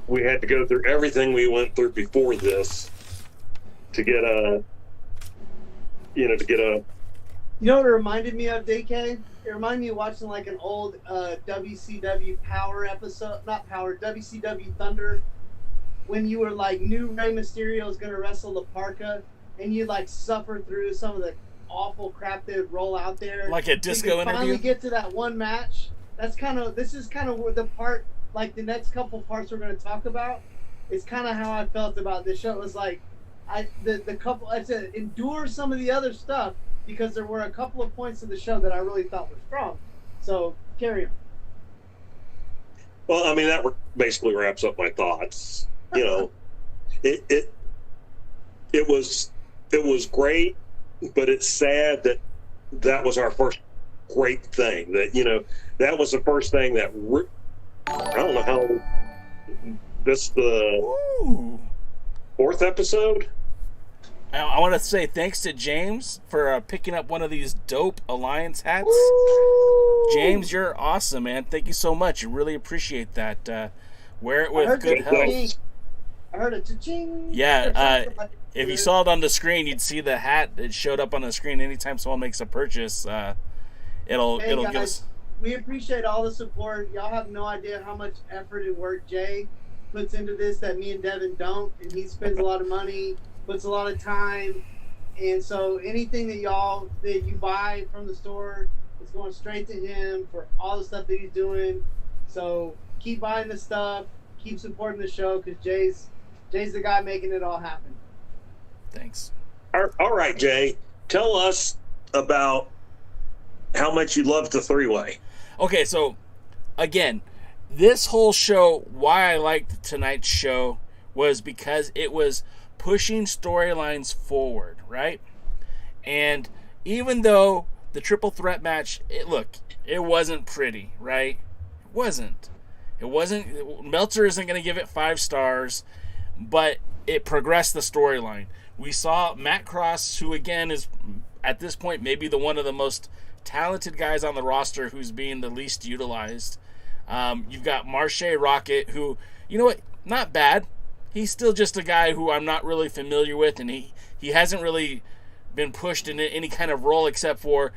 we had to go through everything we went through before this to get a. You know what it reminded me of, DK? It reminded me of watching like an old WCW Power episode, WCW Thunder, when you were like, knew Rey Mysterio was going to wrestle La Parka, and you like suffer through some of the awful crap they would roll out there. Like a disco interview? Finally get to that one match. This is kind of the part, like the next couple parts we're going to talk about, is kind of how I felt about this show. It was like, I said, endure some of the other stuff, because there were a couple of points of the show that I really thought were strong. So, carry on. Well, I mean, that basically wraps up my thoughts. You know, it was great, but it's sad that was our first great thing. That, you know, that was the first thing that I don't know how this the fourth episode. I want to say thanks to James for picking up one of these dope Alliance hats. James, you're awesome, man. Thank you so much. I really appreciate that. Wear it with good health. I heard a cha-ching. Yeah, if you saw it on the screen, you'd see the hat. It showed up on the screen anytime someone makes a purchase. It'll guys, give us. We appreciate all the support. Y'all have no idea how much effort and work Jay puts into this that me and Devin don't, and he spends a lot of money, puts a lot of time, and so anything that you buy from the store is going straight to him for all the stuff that he's doing. So keep buying the stuff, keep supporting the show, because Jay's the guy making it all happen. Thanks. All right, Jay, tell us about how much you love the three-way. Okay, so again, this whole show, why I liked tonight's show was because it was pushing storylines forward, right? And even though the triple threat match, it wasn't pretty, right? It wasn't. Meltzer isn't going to give it 5 stars, but it progressed the storyline. We saw Matt Cross, who again is at this point maybe one of the most talented guys on the roster who's being the least utilized. You've got Marche Rocket, who, you know what, not bad. He's still just a guy who I'm not really familiar with, and he hasn't really been pushed into any kind of role except for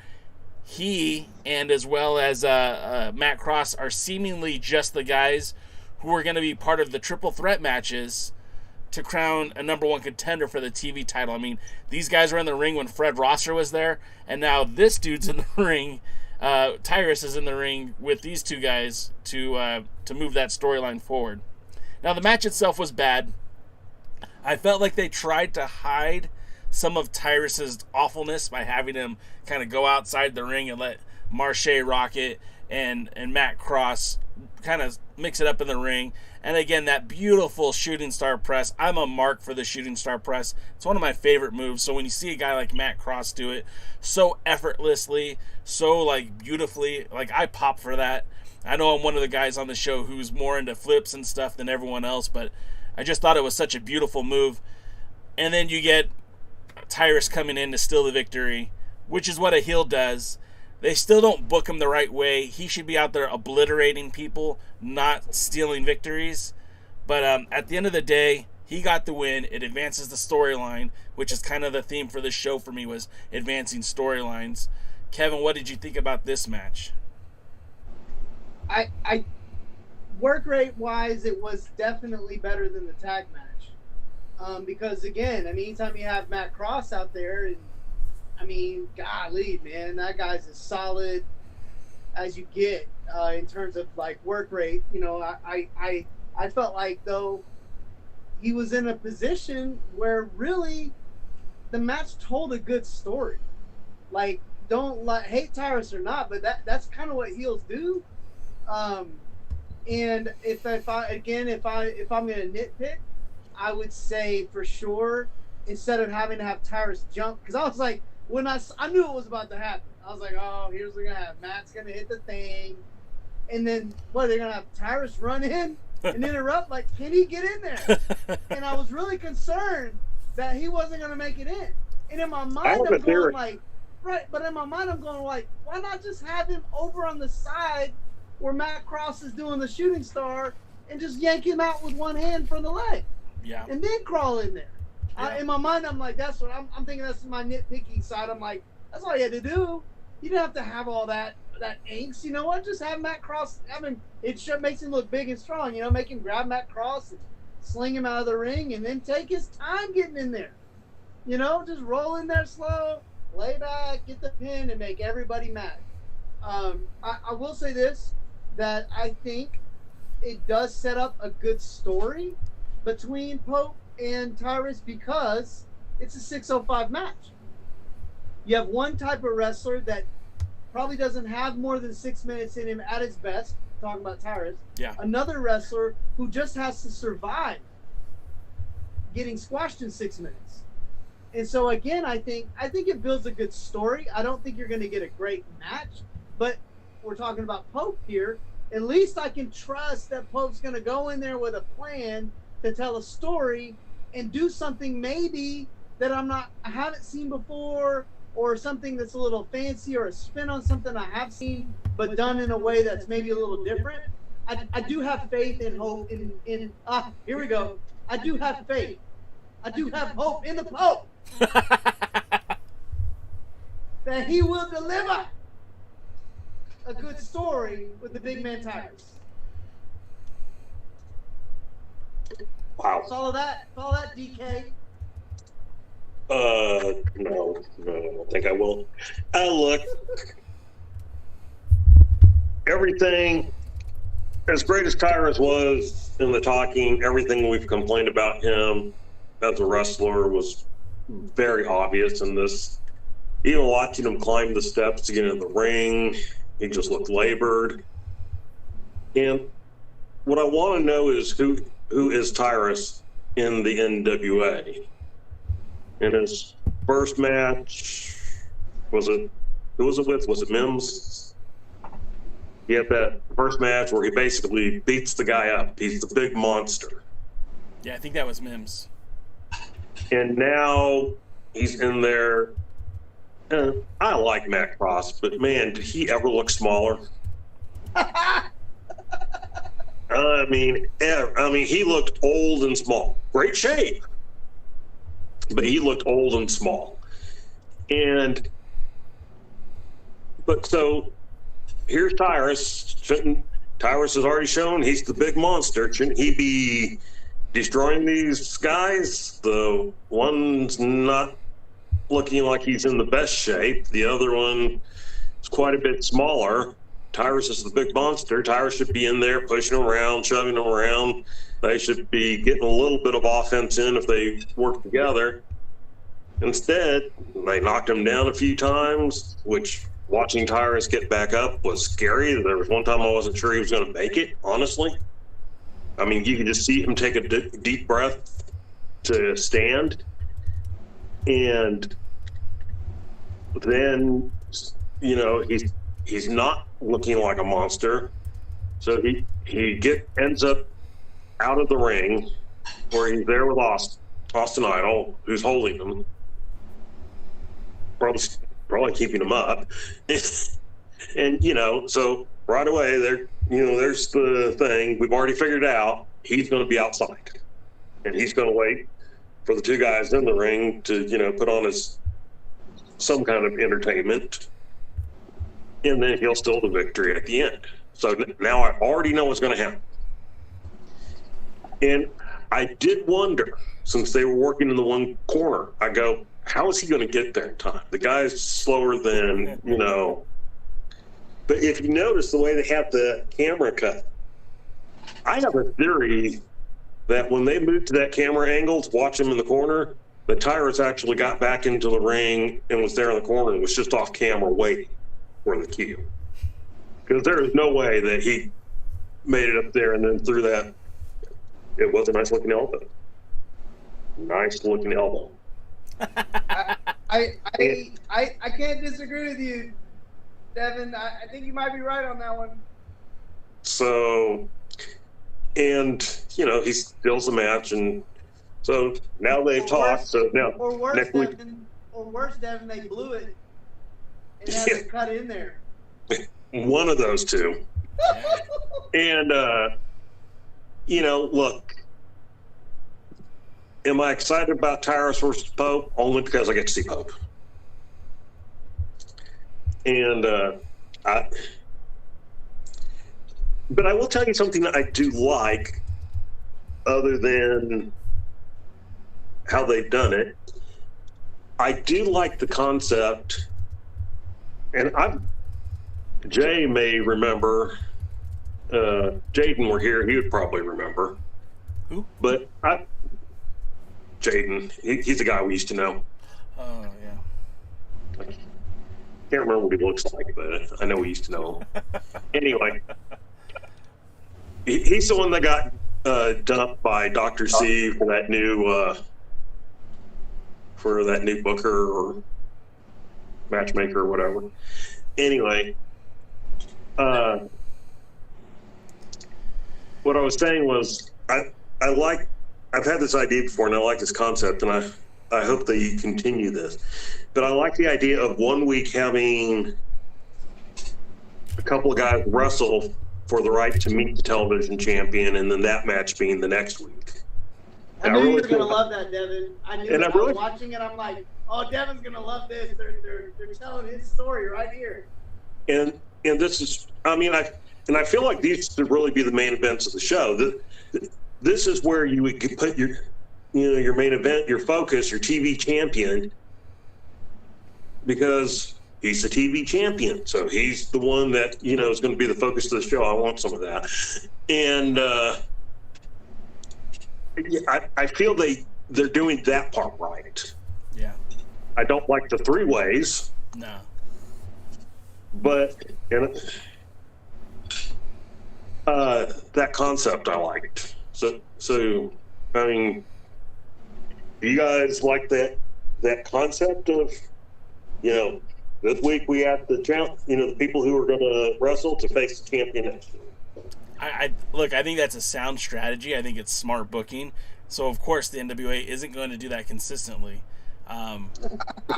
he and as well as Matt Cross are seemingly just the guys who are going to be part of the triple threat matches to crown a number 1 contender for the TV title. I mean, these guys were in the ring when Fred Rosser was there, and now this dude's in the ring. Tyrus is in the ring with these two guys to move that storyline forward. Now, the match itself was bad. I felt like they tried to hide some of Tyrus's awfulness by having him kind of go outside the ring and let Marche Rocket and Matt Cross kind of mix it up in the ring. And again, that beautiful shooting star press. I'm a mark for the shooting star press. It's one of my favorite moves. So when you see a guy like Matt Cross do it so effortlessly, so like beautifully, like I pop for that. I know I'm one of the guys on the show who's more into flips and stuff than everyone else, but I just thought it was such a beautiful move. And then you get Tyrus coming in to steal the victory, which is what a heel does. They still don't book him the right way. He should be out there obliterating people, not stealing victories. But at the end of the day, he got the win. It advances the storyline, which is kind of the theme for this show for me, was advancing storylines. Kevin, what did you think about this match? I work rate wise, it was definitely better than the tag match. Because again, I mean, anytime you have Matt Cross out there, and I mean, golly, man, that guy's as solid as you get in terms of like work rate. You know, I felt like though he was in a position where really the match told a good story. Like, don't hate Tyrus or not, but that's kind of what heels do. And if I'm gonna nitpick, I would say for sure, instead of having to have Tyrus jump, because I was like, when I knew it was about to happen. I was like, oh, here's what we're gonna have. Matt's gonna hit the thing, and then what? They're gonna have Tyrus run in and interrupt. Like, can he get in there? And I was really concerned that he wasn't gonna make it in. And in my mind, I'm going like, right. But in my mind, I'm going like, why not just have him over on the side where Matt Cross is doing the shooting star and just yank him out with one hand from the leg? Yeah. And then crawl in there. Yeah. In my mind, I'm like, that's what I'm thinking. That's my nitpicky side. I'm like, that's all you had to do. You didn't have to have all that angst. You know what? Just have Matt Cross. I mean, it makes him look big and strong. You know, make him grab Matt Cross and sling him out of the ring, and then take his time getting in there. You know, just roll in there slow, Lay back, get the pin, and make everybody mad. I will say this, that I think it does set up a good story between Pope and Tyrus because it's a 605 match. You have one type of wrestler that probably doesn't have more than 6 minutes in him at his best, talking about Tyrus. Yeah. Another wrestler who just has to survive getting squashed in 6 minutes. And so again, I think it builds a good story. I don't think you're going to get a great match, but we're talking about Pope here. At least I can trust that Pope's going to go in there with a plan to tell a story and do something maybe that I haven't seen before, or something that's a little fancy, or a spin on something I have seen, but done in a way that's maybe a little different. I do have faith and hope in here we go. I do have faith. I do have hope in the Pope that he will deliver a good story with the big man Tyrus. Wow. Follow that, DK. No, I don't think I will. Look, everything, as great as Tyrus was in the talking, everything we've complained about him as a wrestler was very obvious in this. Even watching him climb the steps to get in the ring, he just looked labored. And what I want to know is who is Tyrus in the NWA? In his first match, who was it with? Was it Mims? He had that first match where he basically beats the guy up. He's the big monster. Yeah, I think that was Mims. And now he's in there. I like Matt Cross, but man, did he ever look smaller? I mean, he looked old and small. Great shape, but he looked old and small. But so here's Tyrus. Tyrus has already shown he's the big monster. Shouldn't he be destroying these guys? The one's not looking like he's in the best shape. The other one is quite a bit smaller. Tyrus is the big monster. Tyrus should be in there pushing him around, shoving him around. They should be getting a little bit of offense in if they work together. Instead, they knocked him down a few times, which watching Tyrus get back up was scary. There was one time I wasn't sure he was going to make it, honestly. I mean, you could just see him take a deep breath to stand. And then, you know, he's not looking like a monster. So he ends up out of the ring where he's there with Austin Idol, who's holding him, probably keeping him up. And, you know, so right away there's the thing. We've already figured out he's going to be outside. And he's going to wait for the two guys in the ring to, you know, put on some kind of entertainment. And then he'll steal the victory at the end. So now I already know what's going to happen. And I did wonder, since they were working in the one corner, I go, how is he going to get there in time? The guy's slower than, you know. But if you notice the way they have the camera cut, I have a theory that when they moved to that camera angle to watch him in the corner, that Tyrus actually got back into the ring and was there in the corner and was just off camera waiting for the cue. Because there is no way that he made it up there and then threw that. It was a nice looking elbow. Nice looking elbow. I can't disagree with you, Devin. I think you might be right on that one. So, and, you know, he steals the match, and so now they've talked. So now, or worse, next week, Devin, they blew it and had to cut in there. One of those two. And, you know, look, am I excited about Tyrus versus Pope? Only because I get to see Pope. And but I will tell you something that I do like, other than how they've done it. I do like the concept, and Jay may remember. Jaden were here; he would probably remember. Who? But Jaden, he's the guy we used to know. Oh yeah. I can't remember what he looks like, but I know we used to know him. Anyway, he's the one that got dumped by Dr. C for that new booker or matchmaker or whatever. Anyway, what I was saying was I've had this idea before, and I like this concept, and I hope that you continue this. But I like the idea of 1 week having a couple of guys wrestle for the right to meet the television champion, and then that match being the next week. I knew you were going to love that, Devin. I knew and it. I was watching it. I'm like, oh, Devin's going to love this. They're telling his story right here. And this is, I mean, I feel like these should really be the main events of the show. This is where you would put your main event, your focus, your TV champion, because he's the TV champion. So he's the one that, is going to be the focus of the show. I want some of that. And I feel they're doing that part right. Yeah. I don't like the three ways. No. But that concept I liked. So I mean, do you guys like that concept of, this week we have the people who are going to wrestle to face the champion next week? Look, I think that's a sound strategy. I think it's smart booking. So of course the NWA isn't going to do that consistently.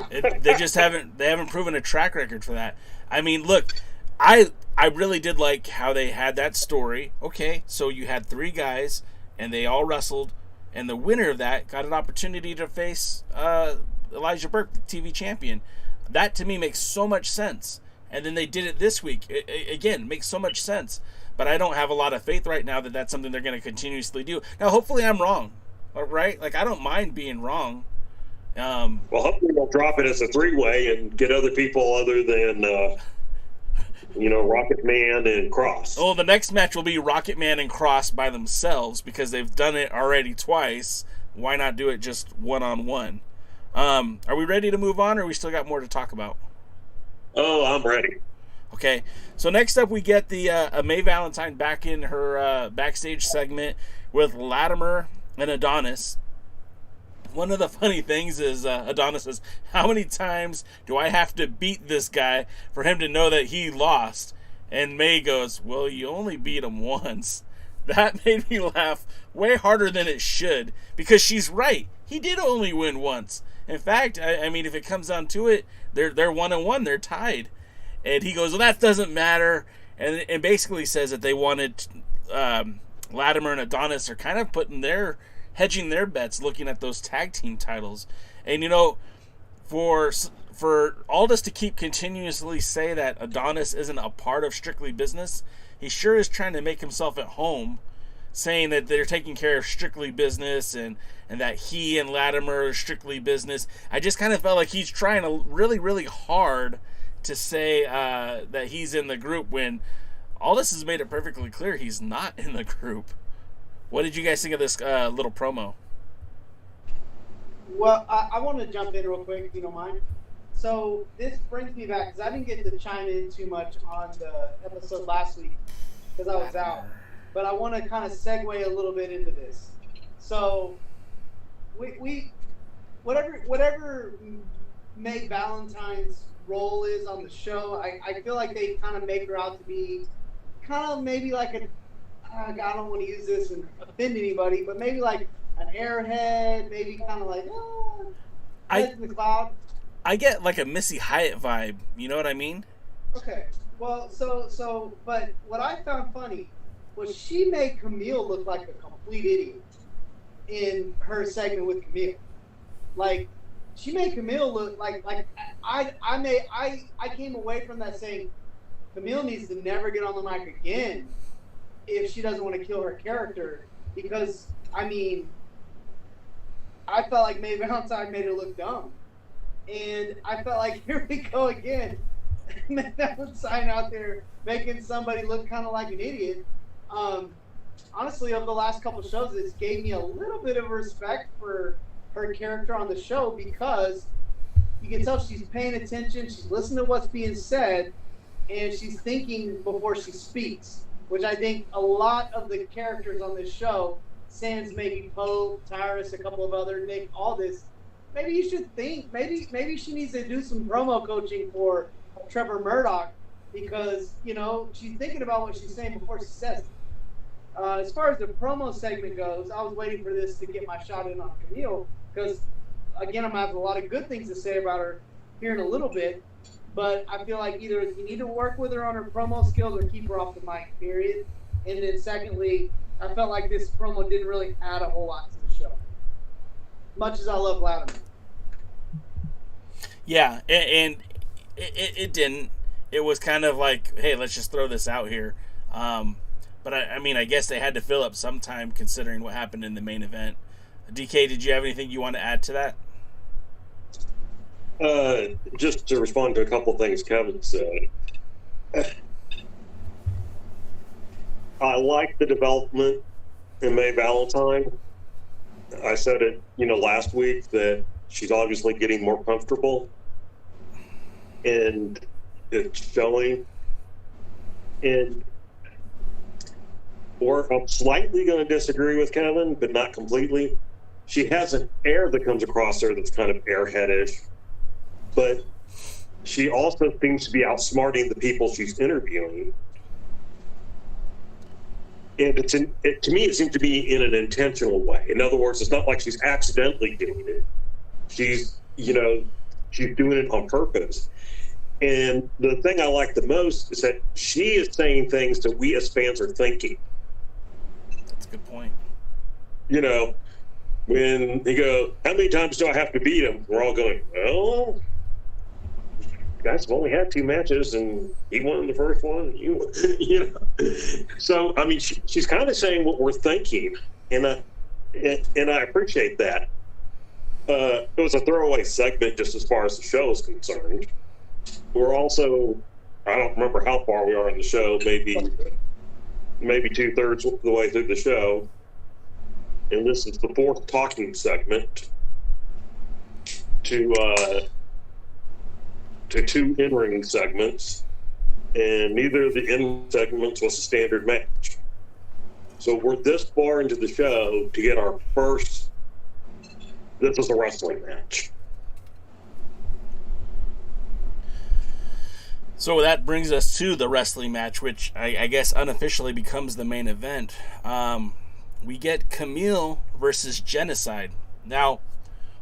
They haven't proven a track record for that. I mean, look, I really did like how they had that story. Okay, so you had three guys and they all wrestled, and the winner of that got an opportunity to face Elijah Burke, the TV champion. That to me makes so much sense. And then they did it this week. Again, makes so much sense. But I don't have a lot of faith right now that that's something they're going to continuously do. Now, hopefully I'm wrong, right? Like, I don't mind being wrong. Well, hopefully they'll drop it as a three-way and get other people other than, Rocket Man and Cross. Well, the next match will be Rocket Man and Cross by themselves because they've done it already twice. Why not do it just one-on-one? Are we ready to move on, or we still got more to talk about? Oh, I'm ready. Okay, so next up we get the May Valentine back in her backstage segment with Latimer and Adonis. One of the funny things is Adonis says, how many times do I have to beat this guy for him to know that he lost? And May goes, well, you only beat him once. That made me laugh way harder than it should, because she's right. He did only win once. In fact, I mean, if it comes down to it, they're 1-1. They're tied. And he goes, well, that doesn't matter. And basically says that they wanted Latimer and Adonis are kind of hedging their bets, looking at those tag team titles. And, for Aldis to keep continuously say that Adonis isn't a part of Strictly Business, he sure is trying to make himself at home, saying that they're taking care of Strictly Business and that he and Latimer are Strictly Business. I just kind of felt like he's trying really, really hard to say that he's in the group when Aldis has made it perfectly clear he's not in the group. What did you guys think of this little promo? Well, I want to jump in real quick, if you don't mind. So this brings me back, because I didn't get to chime in too much on the episode last week, because I was out. But I want to kind of segue a little bit into this. So we whatever May Valentine's role is on the show, I feel like they kind of make her out to be kind of maybe like I don't want to use this and offend anybody, but maybe like an airhead, maybe kind of like, head in the cloud. I get like a Missy Hyatt vibe, you know what I mean? Okay, well, so, but what I found funny was she made Kamille look like a complete idiot in her segment with Kamille. Like, she made Kamille look like I came away from that saying Kamille needs to never get on the mic again if she doesn't want to kill her character, because I mean, I felt like May Valentine made her look dumb. And I felt like, here we go again. That sign out there making somebody look kind of like an idiot. Honestly, over the last couple of shows, it's gave me a little bit of respect for her character on the show, because you can tell she's paying attention, she's listening to what's being said, and she's thinking before she speaks, which I think a lot of the characters on this show, sans maybe Pope, Tyrus, a couple of other, Nick Aldis, maybe you should think, maybe she needs to do some promo coaching for Trevor Murdoch, because, you know, she's thinking about what she's saying before she says it. As far as the promo segment goes, I was waiting for this to get my shot in on Kamille, because, again, I'm going to have a lot of good things to say about her here in a little bit, but I feel like either you need to work with her on her promo skills or keep her off the mic, period. And then secondly, I felt like this promo didn't really add a whole lot to the show, much as I love Latimer. Yeah, and it didn't. It was kind of like, hey, let's just throw this out here. But I mean, I guess they had to fill up some time considering what happened in the main event. DK, did you have anything you want to add to that? Just to respond to a couple of things Kevin said. I like the development in Mae Valentine. I said it, last week, that she's obviously getting more comfortable, and it's showing. And I'm slightly going to disagree with Kevin, but not completely. She has an air that comes across her that's kind of airheadish, but she also seems to be outsmarting the people she's interviewing. And to me, it seems to be in an intentional way. In other words, it's not like she's accidentally doing it. She's doing it on purpose. And the thing I like the most is that she is saying things that we as fans are thinking. That's a good point. When he goes, how many times do I have to beat him? We're all going, well, guys have only had 2 matches, and he won the first one. So I mean, she's kind of saying what we're thinking, and I appreciate that. It was a throwaway segment just as far as the show is concerned. We're also, I don't remember how far we are in the show, maybe 2/3 of the way through the show, and this is the 4th talking segment to 2 in-ring segments, and neither of the in segments was a standard match. So we're this far into the show to get our first, this is a wrestling match. So that brings us to the wrestling match, which I guess unofficially becomes the main event. We get Kamille versus Jennacide. Now,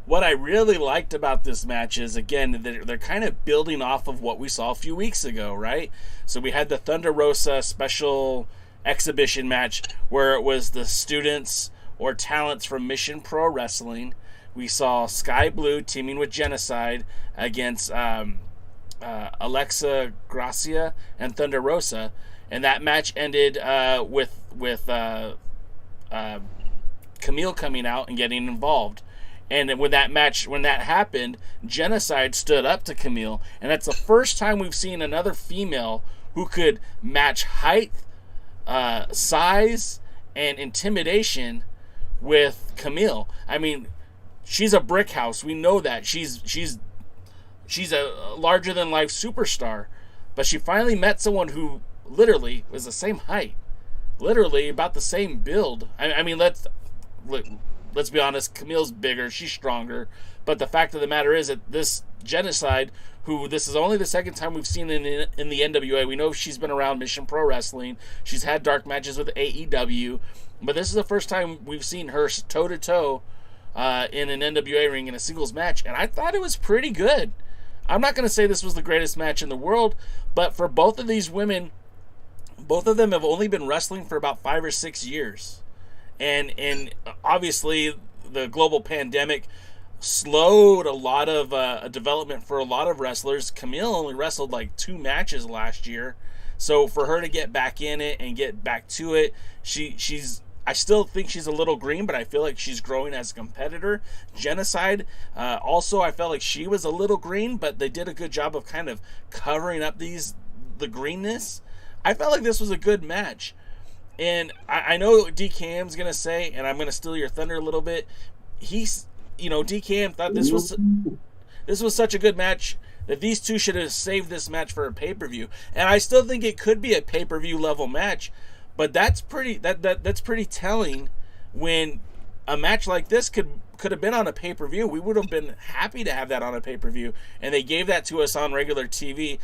what I really liked about this match is, again, they're kind of building off of what we saw a few weeks ago, right? So we had the Thunder Rosa special exhibition match where it was the students or talents from Mission Pro Wrestling. We saw Sky Blue teaming with Jennacide against Alexa Gracia and Thunder Rosa, and that match ended with Kamille coming out and getting involved. And when that happened, Jennacide stood up to Kamille, and that's the first time we've seen another female who could match height, size, and intimidation with Kamille. I mean, she's a brick house. We know that. She's a larger-than-life superstar, but she finally met someone who literally was the same height, literally about the same build. I mean, let's be honest, Camille's bigger, she's stronger, but the fact of the matter is that this Jennacide, who this is only the second time we've seen in the NWA, we know she's been around Mission Pro Wrestling, she's had dark matches with AEW, but this is the first time we've seen her toe-to-toe in an NWA ring in a singles match, and I thought it was pretty good. I'm not going to say this was the greatest match in the world, but for both of these women, both of them have only been wrestling for about 5 or 6 years. And obviously the global pandemic slowed a lot of development for a lot of wrestlers. Kamille only wrestled like 2 matches last year. So for her to get back in it and get back to it, she's I still think she's a little green, but I feel like she's growing as a competitor. Jennacide, also, I felt like she was a little green, but they did a good job of kind of covering up the greenness. I felt like this was a good match. And I know DKM's going to say, and I'm going to steal your thunder a little bit, DKM thought this was such a good match that these two should have saved this match for a pay-per-view. And I still think it could be a pay-per-view level match, but that's pretty telling when a match like this could have been on a pay-per-view. We would have been happy to have that on a pay-per-view, and they gave that to us on regular TV.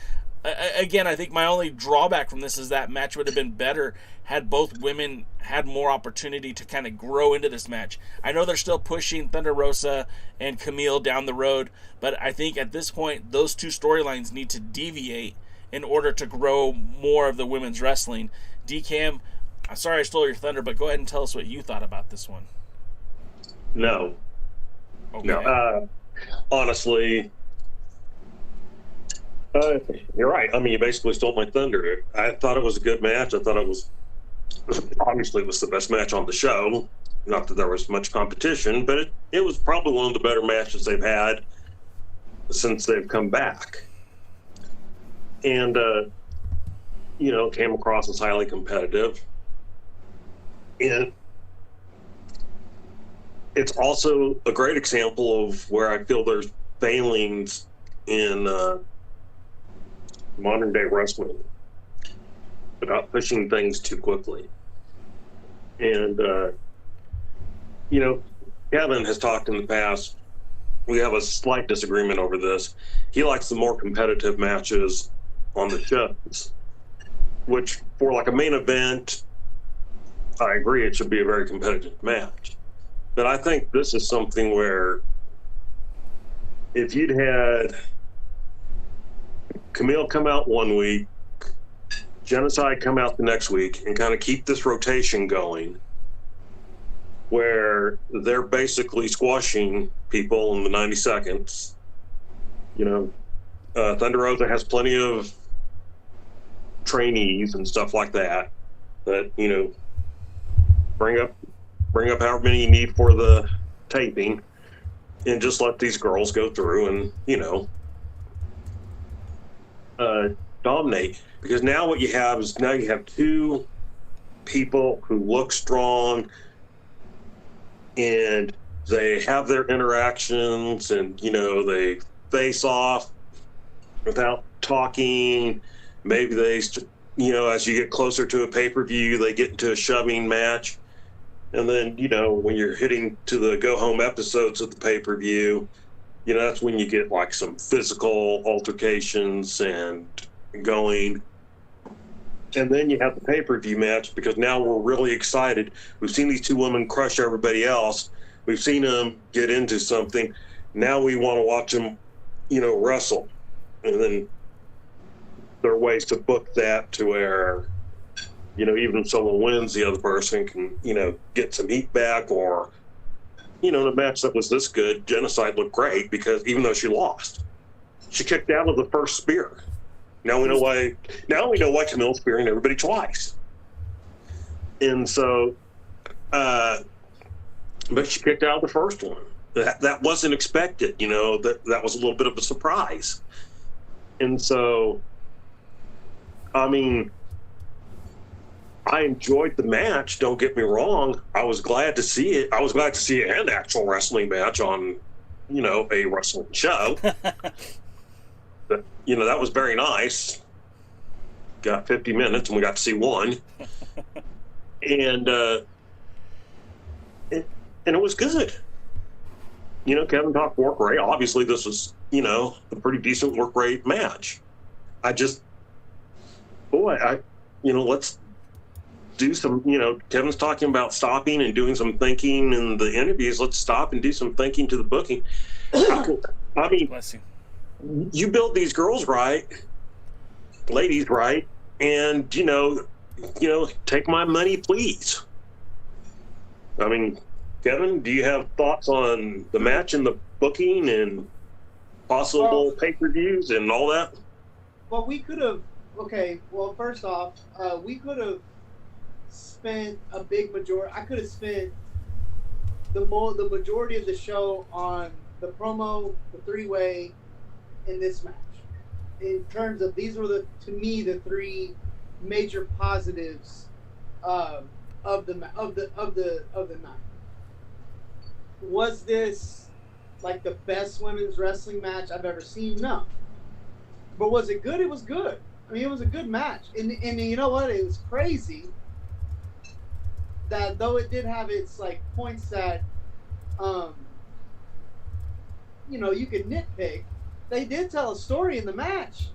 Again, I think my only drawback from this is that match would have been better had both women had more opportunity to kind of grow into this match. I know they're still pushing Thunder Rosa and Kamille down the road, but I think at this point, those two storylines need to deviate in order to grow more of the women's wrestling. DKM, I'm sorry I stole your thunder, but go ahead and tell us what you thought about this one. No. Okay. No. Honestly, you're right. I mean, you basically stole my thunder. I thought it was a good match. I thought it was, obviously, it was the best match on the show. Not that there was much competition, but it was probably one of the better matches they've had since they've come back. And, came across as highly competitive. And it's also a great example of where I feel there's failings in modern day wrestling about pushing things too quickly. And, Kevin has talked in the past, we have a slight disagreement over this. He likes the more competitive matches on the shows, which for like a main event, I agree it should be a very competitive match. But I think this is something where if you'd had Kamille come out one week, Jennacide come out the next week, and kind of keep this rotation going where they're basically squashing people in the 90 seconds. Thunder Rosa has plenty of trainees and stuff like that bring up however many you need for the taping, and just let these girls go through and dominate. Because now what you have is you have two people who look strong and they have their interactions, and they face off without talking. Maybe they as you get closer to a pay-per-view, they get into a shoving match. And then, when you're hitting to the go-home episodes of the pay-per-view, that's when you get like some physical altercations and going. And then you have the pay-per-view match, because now we're really excited. We've seen these two women crush everybody else. We've seen them get into something. Now we want to watch them, wrestle. And then there are ways to book that to where, even if someone wins, the other person can, get some heat back. Or, the match that was this good, Jennacide looked great, because even though she lost, she kicked out of the first spear. Now we know why Kamille's spearing everybody twice. And so, but she kicked out of the first one. That wasn't expected, that was a little bit of a surprise. And so, I mean, I enjoyed the match, don't get me wrong. I was glad to see it. I was glad to see an actual wrestling match on, a wrestling show. But, that was very nice. Got 50 minutes and we got to see one. And it was good. Kevin talked work rate. Obviously, this was, a pretty decent work rate match. Let's do some, Kevin's talking about stopping and doing some thinking in the interviews. Let's stop and do some thinking to the booking. I mean, you build these girls right, ladies right, and, take my money, please. I mean, Kevin, do you have thoughts on the match and the booking and possible pay-per-views and all that? Well, we could have, first off, we could have spent a big majority. I could have spent the majority of the show on the promo, the three-way, in this match. In terms of these were to me the three major positives of the night. Was this like the best women's wrestling match I've ever seen? No. But was it good? It was good. I mean, it was a good match. And you know what? It was crazy that though it did have its like points that you could nitpick, they did tell a story in the match.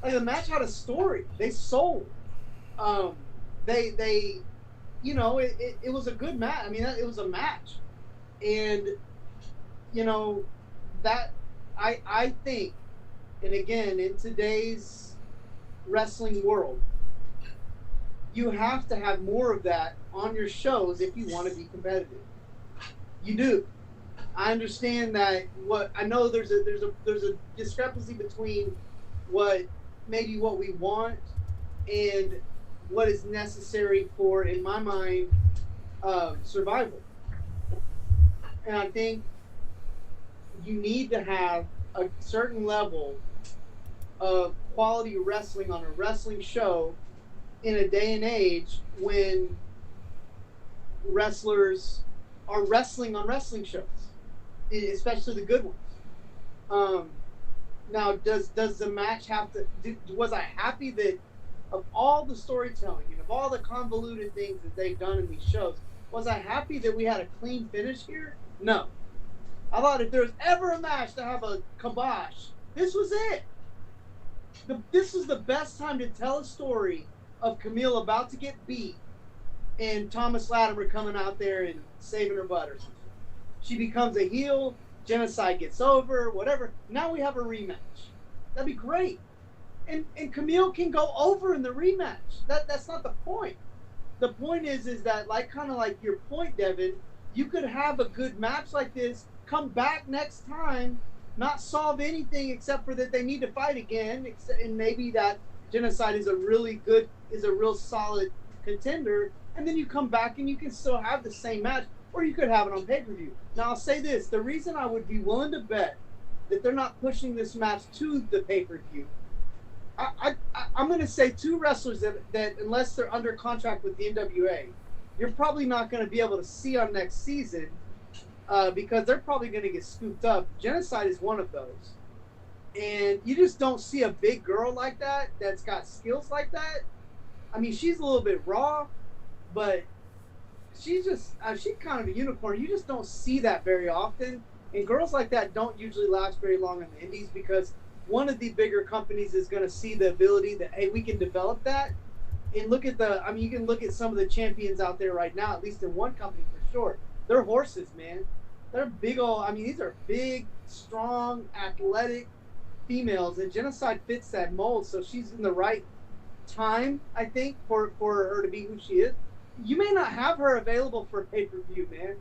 Like the match had a story. They sold. It was a good match. I mean, it was a match. And that I think, and again, in today's wrestling world, you have to have more of that on your shows if you want to be competitive. You do. I understand that. I know there's a discrepancy between what we want and what is necessary for, in my mind, survival. And I think you need to have a certain level of quality wrestling on a wrestling show in a day and age when wrestlers are wrestling on wrestling shows, especially the good ones. Now, does the match have to? Was I happy that of all the storytelling and of all the convoluted things that they've done in these shows, was I happy that we had a clean finish here? No. I thought if there was ever a match to have a kibosh, this was it. This was the best time to tell a story of Kamille about to get beat and Thomas Latimer coming out there and saving her butt or something. She becomes a heel, Jennacide gets over, whatever. Now we have a rematch. That'd be great. And Kamille can go over in the rematch. That's not the point. The point is that, kind of like your point, Devin, you could have a good match like this, come back next time, not solve anything except for that they need to fight again, and maybe that Jennacide is a real solid contender, and then you come back and you can still have the same match, or you could have it on pay-per-view. Now, I'll say this. The reason I would be willing to bet that they're not pushing this match to the pay-per-view, I'm going to say two wrestlers that unless they're under contract with the NWA, you're probably not going to be able to see on next season because they're probably going to get scooped up. Jennacide is one of those. And you just don't see a big girl like that that's got skills like that. I mean, she's a little bit raw, but she's kind of a unicorn. You just don't see that very often. And girls like that don't usually last very long in the indies because one of the bigger companies is going to see the ability that, hey, we can develop that. And look at you can look at some of the champions out there right now, at least in one company for sure. They're horses, man. They're big these are big, strong, athletic females, and Jennacide fits that mold, so she's in the right time, I think, for her to be who she is. You may not have her available for pay-per-view, man.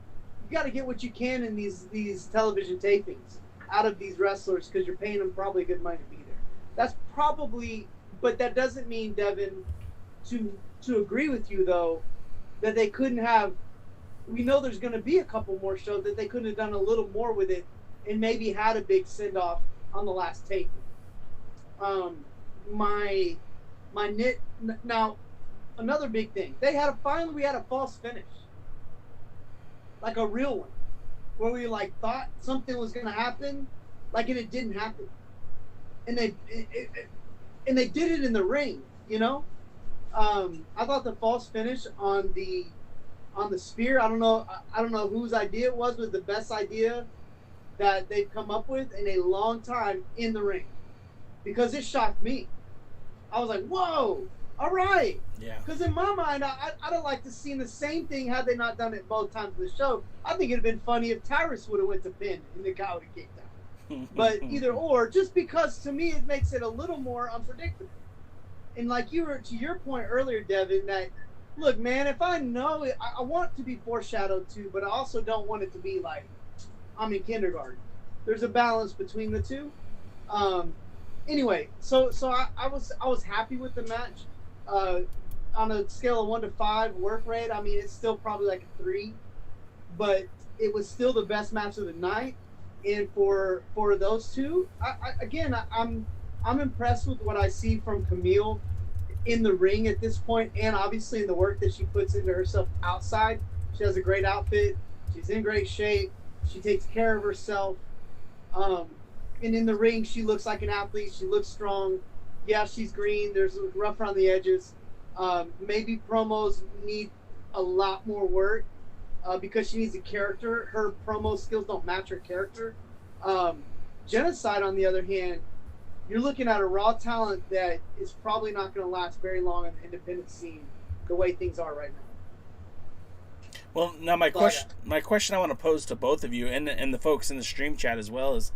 You got to get what you can in these television tapings out of these wrestlers because you're paying them probably good money to be there. That's probably, but that doesn't mean, Devin, to agree with you, though, that they couldn't have, we know there's going to be a couple more shows that they couldn't have done a little more with it and maybe had a big send-off on the last taping. Now, another big thing, we had a false finish. Like a real one. Where we thought something was going to happen, and it didn't happen. And they did it in the ring, I thought the false finish on the spear, I don't know whose idea it was the best idea that they've come up with in a long time in the ring. Because it shocked me. I was like, whoa, all right. Yeah. Because in my mind, I'd have liked to see the same thing had they not done it both times of the show. I think it'd have been funny if Tyrus would have went to pin and the guy would have kicked out. But either or, just because to me it makes it a little more unpredictable. And you were to your point earlier, Devin, that look, man, if I know it, I want it to be foreshadowed too, but I also don't want it to be like I'm in kindergarten. There's a balance between the two. Anyway, so I was happy with the match. on a scale of 1 to 5 work rate, I mean, it's still probably like a 3, but it was still the best match of the night. And for those two, I'm impressed with what I see from Kamille in the ring at this point, and obviously in the work that she puts into herself outside. She has a great outfit. She's in great shape. She takes care of herself. And in the ring, she looks like an athlete. She looks strong. Yeah, she's green. There's rough around the edges. Maybe promos need a lot more work because she needs a character. Her promo skills don't match her character. Jennacide, on the other hand, you're looking at a raw talent that is probably not going to last very long in the independent scene the way things are right now. Well, now my question I want to pose to both of you and the folks in the stream chat as well is,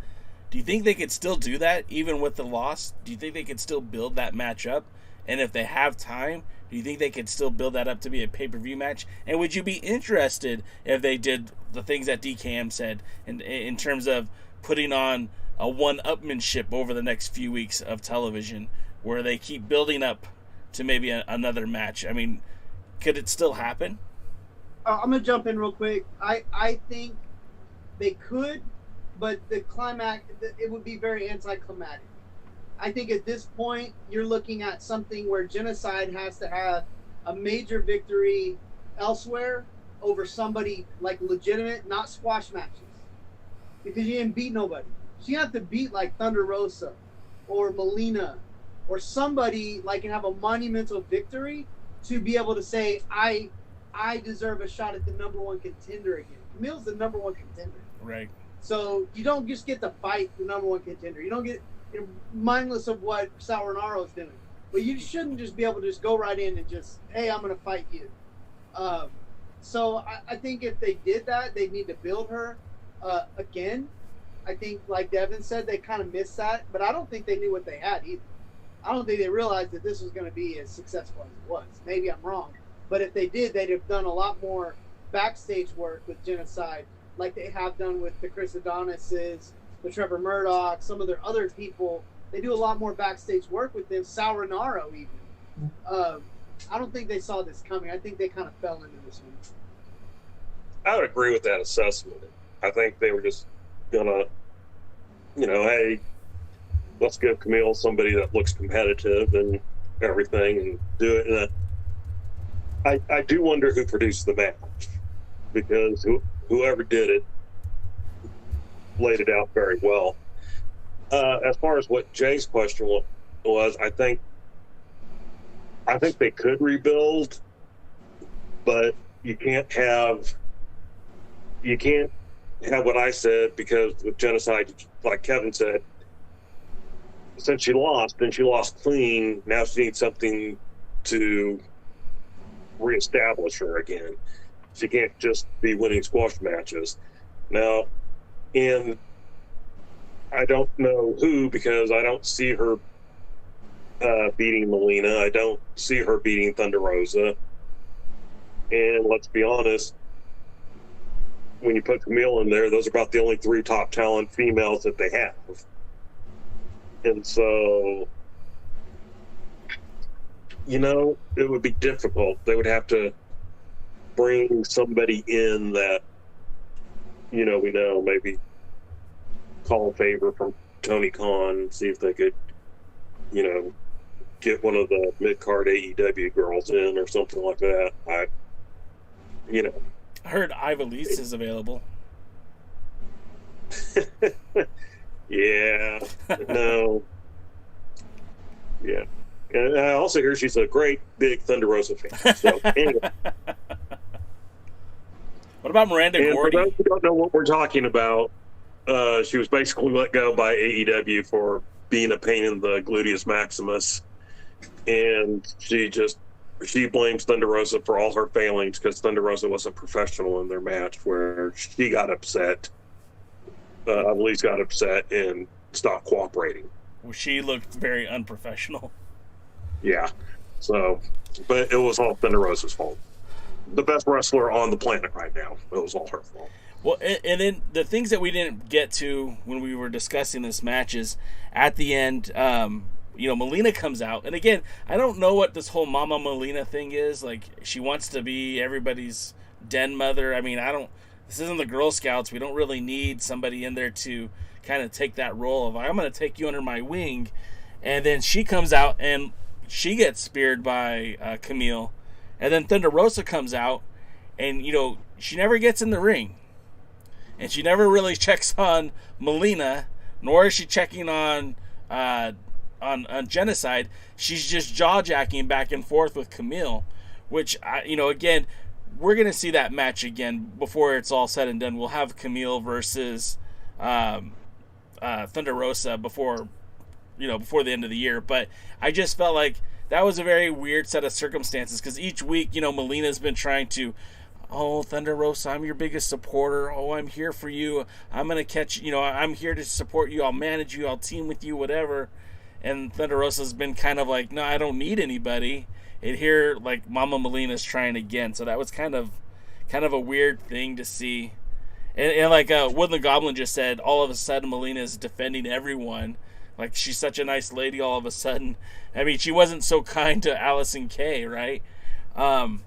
do you think they could still do that even with the loss? Do you think they could still build that match up? And if they have time, do you think they could still build that up to be a pay-per-view match? And would you be interested if they did the things that DKM said in terms of putting on a one-upmanship over the next few weeks of television where they keep building up to maybe another match? I mean, could it still happen? I'm going to jump in real quick. I think they could, but the climax, it would be very anticlimactic. I think at this point, you're looking at something where Jennacide has to have a major victory elsewhere over somebody like legitimate, not squash matches. Because you didn't beat nobody. She had to beat like Thunder Rosa or Melina or somebody like and have a monumental victory to be able to say, I deserve a shot at the number one contender again. Camille's the number one contender. Right. So you don't just get to fight the number one contender. You don't get mindless of what Sauronaro is doing. But you shouldn't just be able to just go right in and just, hey, I'm going to fight you. So I think if they did that, they'd need to build her again. I think, like Devin said, they kind of missed that. But I don't think they knew what they had either. I don't think they realized that this was going to be as successful as it was. Maybe I'm wrong. But if they did, they'd have done a lot more backstage work with Jennacide, like they have done with the Chris Adonises, the Trevor Murdoch, some of their other people. They do a lot more backstage work with them, Sauronaro even. I don't think they saw this coming. I think they kind of fell into this one. I would agree with that assessment. I think they were just gonna, hey, let's give Kamille somebody that looks competitive and everything and do it. And I do wonder who produced the match, because whoever did it laid it out very well. As far as what Jay's question was, I think they could rebuild, but you can't have what I said, because with Jennacide, like Kevin said, since she lost, then she lost clean. Now she needs something to reestablish her again. She can't just be winning squash matches. Now, and I don't know who, because I don't see her beating Melina. I don't see her beating Thunder Rosa. And let's be honest, when you put Kamille in there, those are about the only 3 top talent females that they have. And so, it would be difficult. They would have to bring somebody in that, we know, maybe call a favor from Tony Khan, see if they could, get one of the mid-card AEW girls in or something like that. I heard Ivelisse is available. Yeah. No. Yeah. And I also hear she's a great big Thunder Rosa fan. So anyway. What about Miranda Gordy? For those who don't know what we're talking about, she was basically let go by AEW for being a pain in the gluteus maximus, and she blames Thunder Rosa for all her failings because Thunder Rosa wasn't professional in their match, where she got upset. Elise got upset and stopped cooperating. Well, she looked very unprofessional. Yeah. So, but it was all Thunder Rosa's fault. The best wrestler on the planet right now. It was all her fault. Well, and then the things that we didn't get to when we were discussing this match is, at the end, Melina comes out, and again, I don't know what this whole Mama Melina thing is. Like, she wants to be everybody's den mother. I mean, this isn't the Girl Scouts. We don't really need somebody in there to kind of take that role of, I'm going to take you under my wing. And then she comes out and she gets speared by Kamille. And then Thunder Rosa comes out and, she never gets in the ring. And she never really checks on Melina, nor is she checking on Jennacide. She's just jaw-jacking back and forth with Kamille, which, again, we're going to see that match again before it's all said and done. We'll have Kamille versus Thunder Rosa before the end of the year. But I just felt like that was a very weird set of circumstances, because each week, Melina's been trying to, oh, Thunder Rosa, I'm your biggest supporter. Oh, I'm here for you. I'm going to catch, I'm here to support you. I'll manage you. I'll team with you, whatever. And Thunder Rosa's been kind of like, no, I don't need anybody. And here, like, Mama Melina's trying again. So that was kind of a weird thing to see. And like Woodland Goblin just said, all of a sudden Melina is defending everyone. Like, she's such a nice lady all of a sudden. I mean, she wasn't so kind to Allison Kay, right? And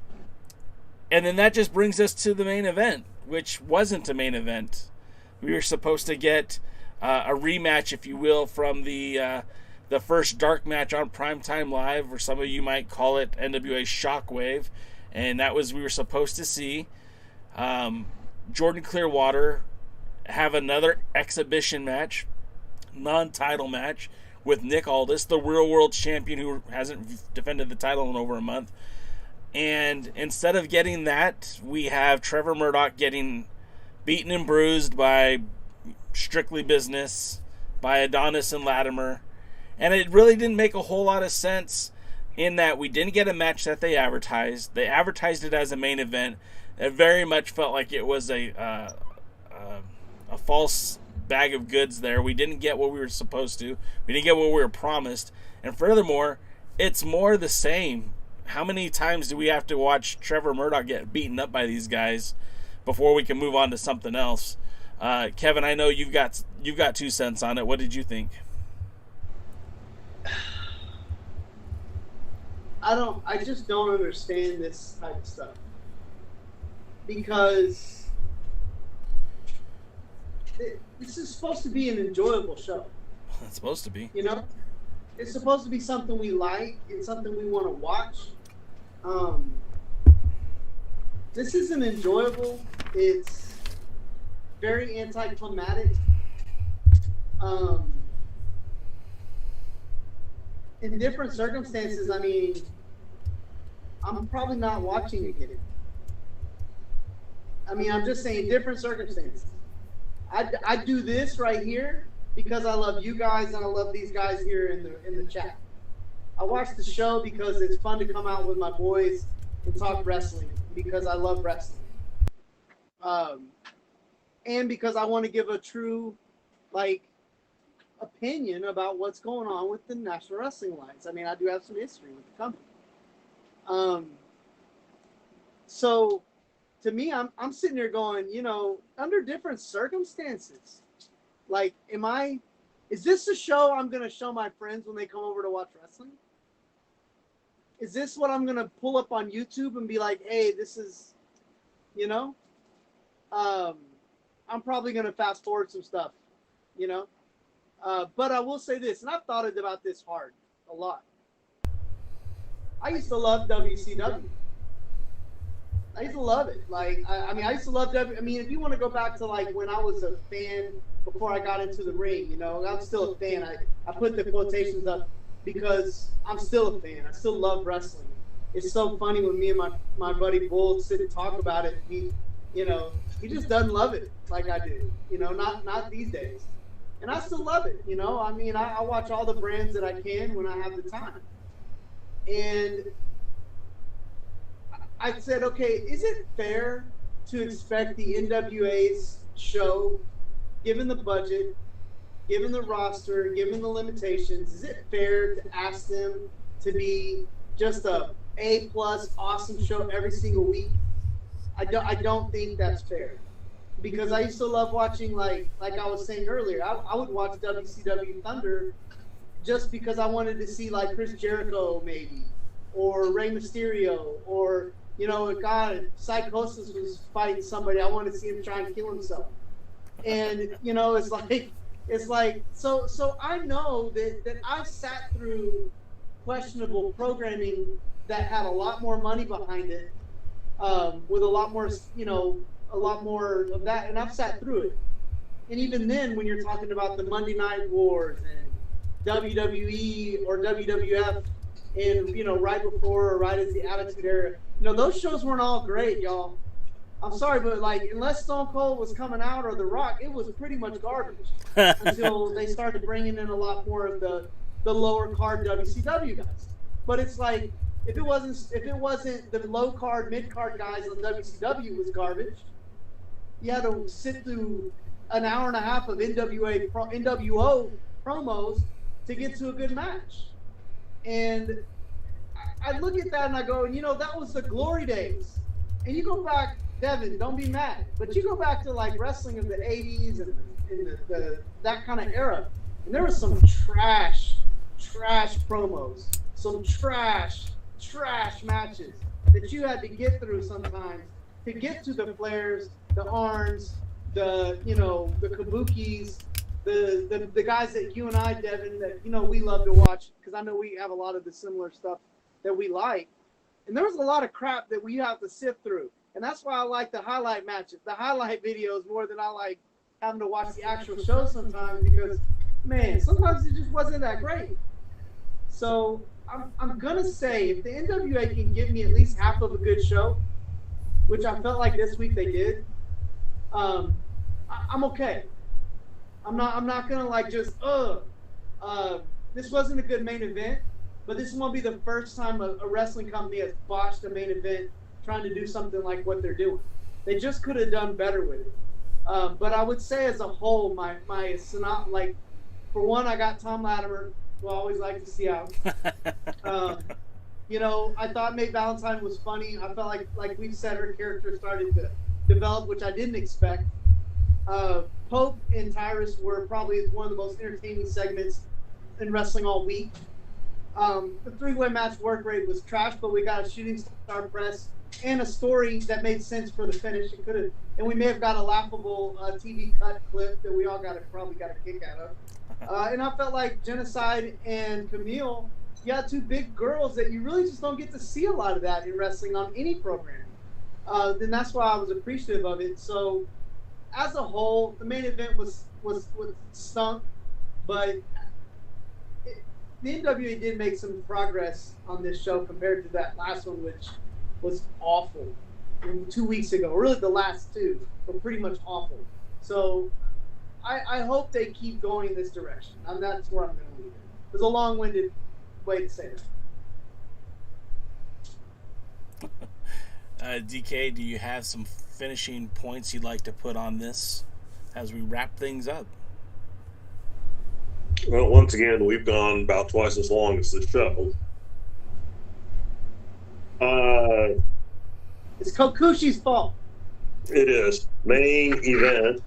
then that just brings us to the main event, which wasn't a main event. We were supposed to get a rematch, if you will, from the first dark match on Primetime Live, or some of you might call it NWA Shockwave. And that was, we were supposed to see Jordan Clearwater have another exhibition match, non-title match, with Nick Aldis, the real world champion who hasn't defended the title in over a month. And instead of getting that, we have Trevor Murdoch getting beaten and bruised by Strictly Business, by Adonis and Latimer. And it really didn't make a whole lot of sense in that we didn't get a match that they advertised. They advertised it as a main event. It very much felt like it was a false bag of goods there. We didn't get what we were supposed to. We didn't get what we were promised. And furthermore, it's more the same. How many times do we have to watch Trevor Murdoch get beaten up by these guys before we can move on to something else? Kevin, I know you've got 2 cents on it. What did you think? I just don't understand this type of stuff, because this is supposed to be an enjoyable show. It's supposed to be. It's supposed to be something we like. It's something we want to watch. This isn't enjoyable. It's very anticlimactic. In different circumstances, I mean, I'm probably not watching again. I mean, I'm just saying different circumstances. I do this right here because I love you guys and I love these guys here in the chat. I watch the show because it's fun to come out with my boys and talk wrestling, because I love wrestling. And because I want to give a true, opinion about what's going on with the National Wrestling Alliance. I mean, I do have some history with the company. So to me, I'm sitting here going, under different circumstances, is this a show I'm going to show my friends when they come over to watch wrestling? Is this what I'm going to pull up on YouTube and be like, hey, this is, I'm probably going to fast forward some stuff, but I will say this, and I've thought about this hard a lot. I used to love WCW. I used to love it. I used to love if you want to go back to when I was a fan before I got into the ring, I'm still a fan. I put the quotations up because I'm still a fan. I still love wrestling. It's so funny when me and my buddy Bull sit and talk about it. He just doesn't love it like I do. Not these days. And I still love it. I watch all the brands that I can when I have the time. And I said, okay, is it fair to expect the NWA's show, given the budget, given the roster, given the limitations, is it fair to ask them to be just a A+ awesome show every single week? I don't think that's fair, because I used to love watching, like I was saying earlier, I would watch WCW Thunder just because I wanted to see like Chris Jericho maybe, or Rey Mysterio, or God, Psychosis was fighting somebody. I wanted to see him try and kill himself. And it's like so I know that I sat through questionable programming that had a lot more money behind it, with a lot more of that, and I've sat through it. And even then, when you're talking about the Monday Night Wars and WWE or WWF, and right before or right as the Attitude Era, those shows weren't all great, y'all. I'm sorry, but unless Stone Cold was coming out or The Rock, it was pretty much garbage until they started bringing in a lot more of the lower card WCW guys. But it's like, if it wasn't the low card, mid card guys on WCW was garbage, you had to sit through an hour and a half of NWO promos to get to a good match. And I look at that and I go, that was the glory days. And you go back, Devin, don't be mad, but you go back to wrestling of the 80s and that kind of era, and there was some trash promos, some trash matches that you had to get through sometimes to get to the Flairs, the Arns, the Kabukis, the guys that you and I, Devin, that we love to watch, because I know we have a lot of the similar stuff that we like. And there was a lot of crap that we have to sift through. And that's why I like the highlight matches, the highlight videos, more than I like having to watch the actual show sometimes, because, man, sometimes it just wasn't that great. So I'm going to say, if the NWA can give me at least half of a good show, which I felt like this week they did, I'm okay. I'm not going to this wasn't a good main event, but this won't be the first time a wrestling company has botched a main event trying to do something like what they're doing. They just could have done better with it. But I would say as a whole, my for one, I got Tom Latimer, who I always like to see out. I thought Mae Valentine was funny. I felt like we've said, her character started to develop, which I didn't expect. Pope and Tyrus were probably one of the most entertaining segments in wrestling all week. The three-way match work rate was trash, but we got a shooting star press and a story that made sense for the finish. It could have, and we may have got a laughable TV cut clip that we all probably got a kick out of. And I felt like Jennacide and Kamille, you got two big girls that you really just don't get to see a lot of that in wrestling on any program. Then that's why I was appreciative of it. So, as a whole, the main event was stunk, but the NWA did make some progress on this show compared to that last one, which was awful 2 weeks ago. Really, the last two were pretty much awful. So I hope they keep going in this direction. That's where I'm going to leave it. There's a long-winded way to say that. DK, do you have some finishing points you'd like to put on this as we wrap things up? Well, once again, we've gone about twice as long as the show. It's Kokushi's fault. It is. Main event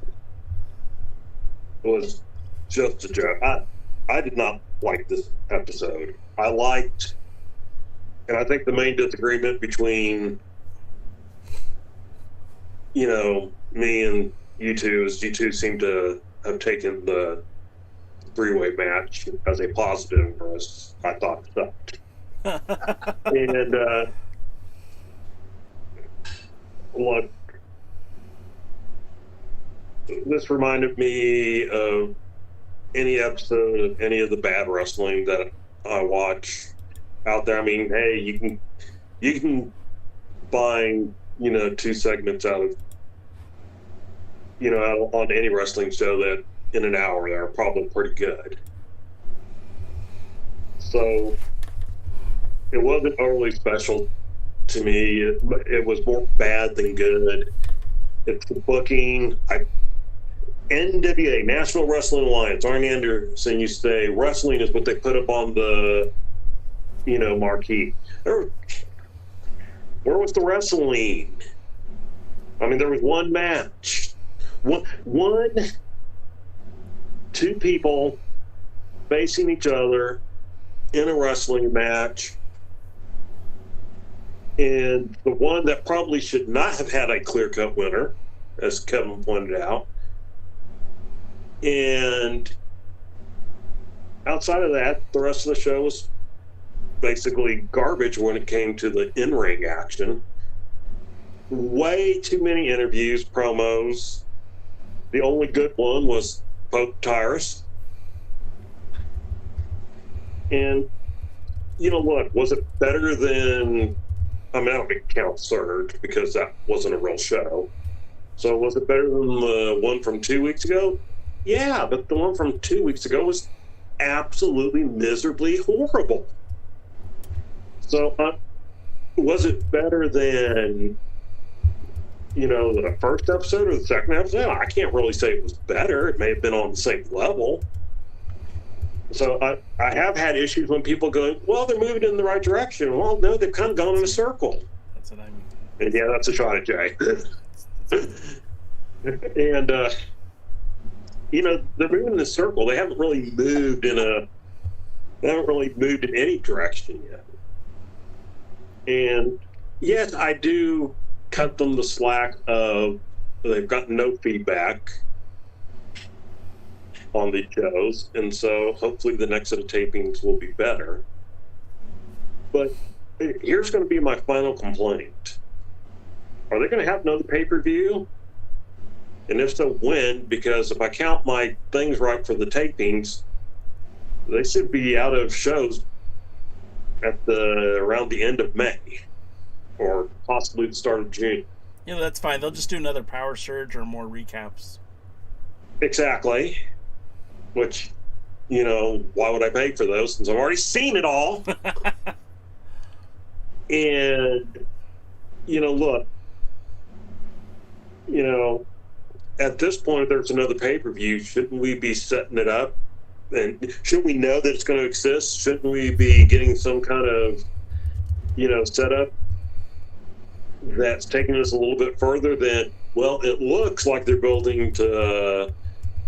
was just a joke. I did not like this episode. I liked, and I think the main disagreement between, me and you two is you two seem to have taken the three-way match as a positive, whereas I thought it sucked. And look, this reminded me of any episode of any of the bad wrestling that I watch out there. I mean, hey, you can find two segments out of on any wrestling show that in an hour they're probably pretty good. So it wasn't overly special to me. It was more bad than good. It's the booking. NWA, National Wrestling Alliance, Arn Anderson used to say, wrestling is what they put up on the, marquee. Where was the wrestling? I mean, there was one match. Two people facing each other in a wrestling match. And the one that probably should not have had a clear-cut winner, as Kevin pointed out. And outside of that, the rest of the show was basically garbage when it came to the in-ring action. Way too many interviews, promos. The only good one was Tyrus. And, you know what, was it better than... I mean, I don't think count Surge because that wasn't a real show. So was it better than the one from 2 weeks ago? Yeah, but the one from 2 weeks ago was absolutely miserably horrible. So was it better than, you know, the first episode or the second episode? I can't really say it was better. It may have been on the same level. So I have had issues when people go, well, they're moving in the right direction. Well, no, they've kind of gone in a circle. That's what I mean. And yeah, that's a shot at Jay. And, you know, they're moving in a circle. They haven't really moved in any direction yet. And yes, I do cut them the slack of they've gotten no feedback on the shows, and so hopefully the next set of tapings will be better. But here's going to be my final complaint. Are they going to have another pay-per-view? And if so, when? Because if I count my things right for the tapings, they should be out of shows at around the end of May, or possibly the start of June. Yeah, that's fine. They'll just do another Power Surge or more recaps. Exactly. Which, you know, why would I pay for those since I've already seen it all? And, you know, look, you know, at this point, if there's another pay-per-view, shouldn't we be setting it up? And shouldn't we know that it's going to exist? Shouldn't we be getting some kind of, you know, setup that's taking us a little bit further than, well, it looks like they're building to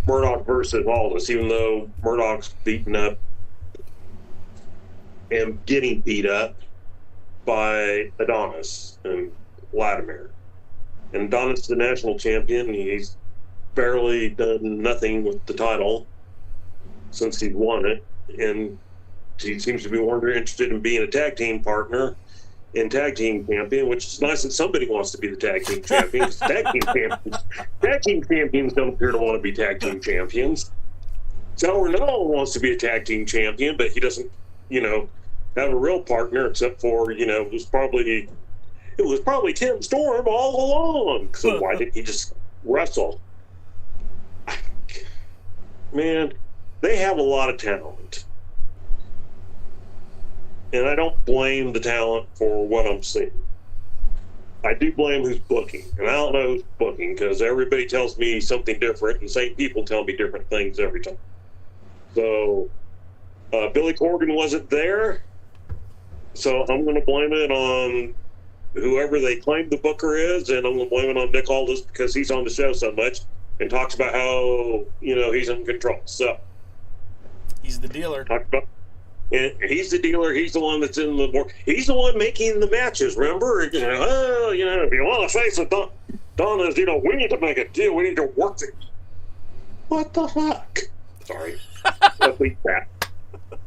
Murdoch versus Aldis, even though Murdoch's beaten up and getting beat up by Adonis and Latimer. And Adonis is the national champion. He's barely done nothing with the title since he's won it. And he seems to be more interested in being a tag team partner and tag team champion, which is nice that somebody wants to be the tag team champion. Tag team champions don't appear to want to be tag team champions. So Ronaldo wants to be a tag team champion, but he doesn't, you know, have a real partner except for, you know, it was probably Tim Storm all along. So why didn't he just wrestle? Man, they have a lot of talent. And I don't blame the talent for what I'm seeing. I do blame who's booking. And I don't know who's booking because everybody tells me something different, and same people tell me different things every time. So Billy Corgan wasn't there, so I'm going to blame it on whoever they claim the booker is, and I'm going to blame it on Nick Aldis because he's on the show so much and talks about how, you know, he's in control. So he's the dealer. And he's the dealer. He's the one that's in the board. He's the one making the matches. Remember, you know, oh, you know, if you want to face it, Donna's, you know, we need to make a deal. We need to work it. What the fuck? Sorry. Let's leave that.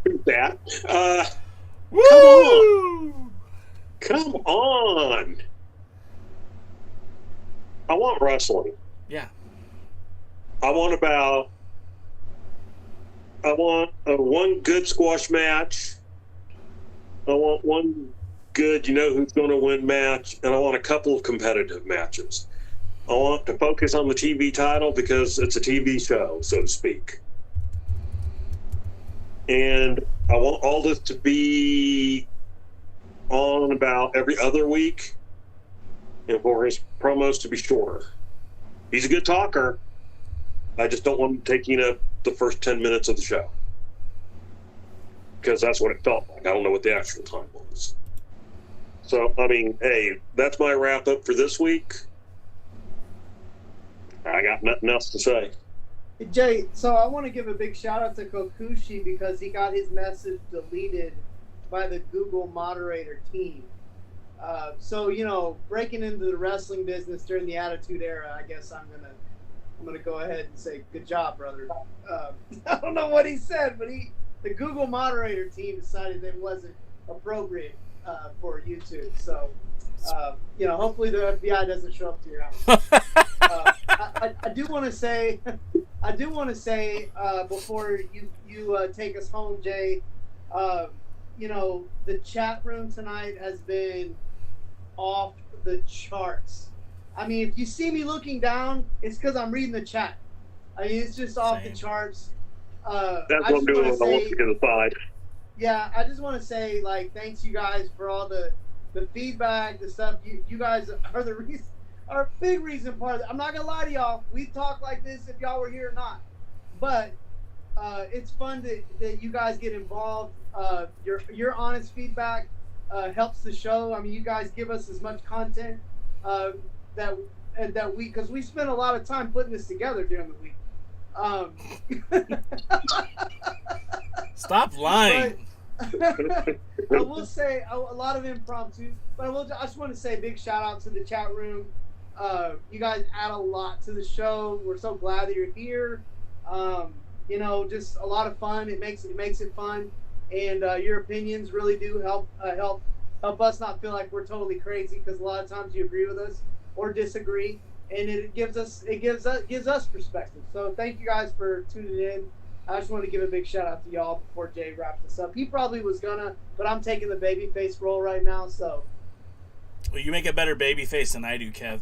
Leave that. Come on. I want wrestling. Yeah. I want one good squash match. I want one good, you know who's going to win match, and I want a couple of competitive matches. I want to focus on the TV title because it's a TV show, so to speak. And I want all this to be on about every other week and for his promos to be shorter. He's a good talker. I just don't want him taking up the first 10 minutes of the show because that's what it felt like. I don't know what the actual time was. So, I mean, hey, that's my wrap up for this week. I got nothing else to say. Jay, so I want to give a big shout out to Kokushi because he got his message deleted by the Google moderator team. So, you know, breaking into the wrestling business during the Attitude Era, I guess I'm gonna go ahead and say good job, brother. I don't know what he said, but the Google moderator team decided that it wasn't appropriate for YouTube. So, you know, hopefully the FBI doesn't show up to your house. I do want to say, before you take us home, Jay, you know, the chat room tonight has been off the charts. I mean, if you see me looking down, it's because I'm reading the chat. I mean, it's just off the charts. That's what I'm doing when I want to get aside. Yeah, I just want to say, like, thanks you guys for all the feedback, the stuff. You guys are the reason, are a big reason part of it. I'm not gonna lie to y'all. We talk like this if y'all were here or not. But it's fun that you guys get involved. Your honest feedback helps the show. I mean, you guys give us as much content that we, because we spend a lot of time putting this together during the week. Stop lying. I will say a lot of impromptu, but I just want to say a big shout out to the chat room. You guys add a lot to the show. We're so glad that you're here. You know, just a lot of fun. It makes it fun, and your opinions really do help us not feel like we're totally crazy, because a lot of times you agree with us or disagree, and it gives us perspective. So thank you guys for tuning in. I just want to give a big shout out to y'all before Jay wraps this up. He probably was gonna, but I'm taking the babyface role right now. So, well, you make a better babyface than I do, Kev.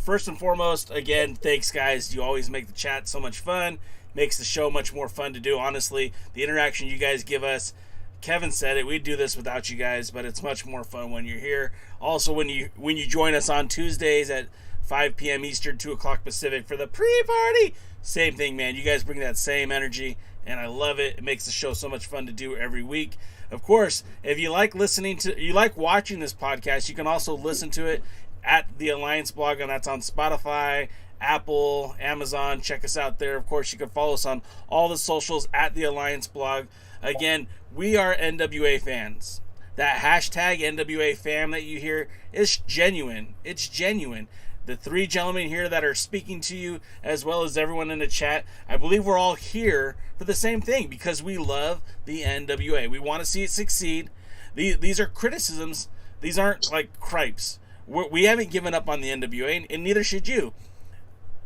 First and foremost, again, thanks, guys. You always make the chat so much fun. Makes the show much more fun to do. Honestly, the interaction you guys give us. Kevin said it. We'd do this without you guys, but it's much more fun when you're here. Also, when you join us on Tuesdays at 5 p.m. Eastern, 2 o'clock Pacific for the pre-party. Same thing, man. You guys bring that same energy, and I love it. It makes the show so much fun to do every week. Of course, if you like watching this podcast, you can also listen to it at the Alliance blog, and that's on Spotify, Apple, Amazon. Check us out there. Of course, you can follow us on all the socials at the Alliance blog. Again, we are NWA fans. That hashtag NWA fam that you hear is genuine. It's genuine. The three gentlemen here that are speaking to you, as well as everyone in the chat, I believe we're all here for the same thing, because we love the NWA. We want to see it succeed. These are criticisms. These aren't like cripes. We haven't given up on the NWA, and neither should you.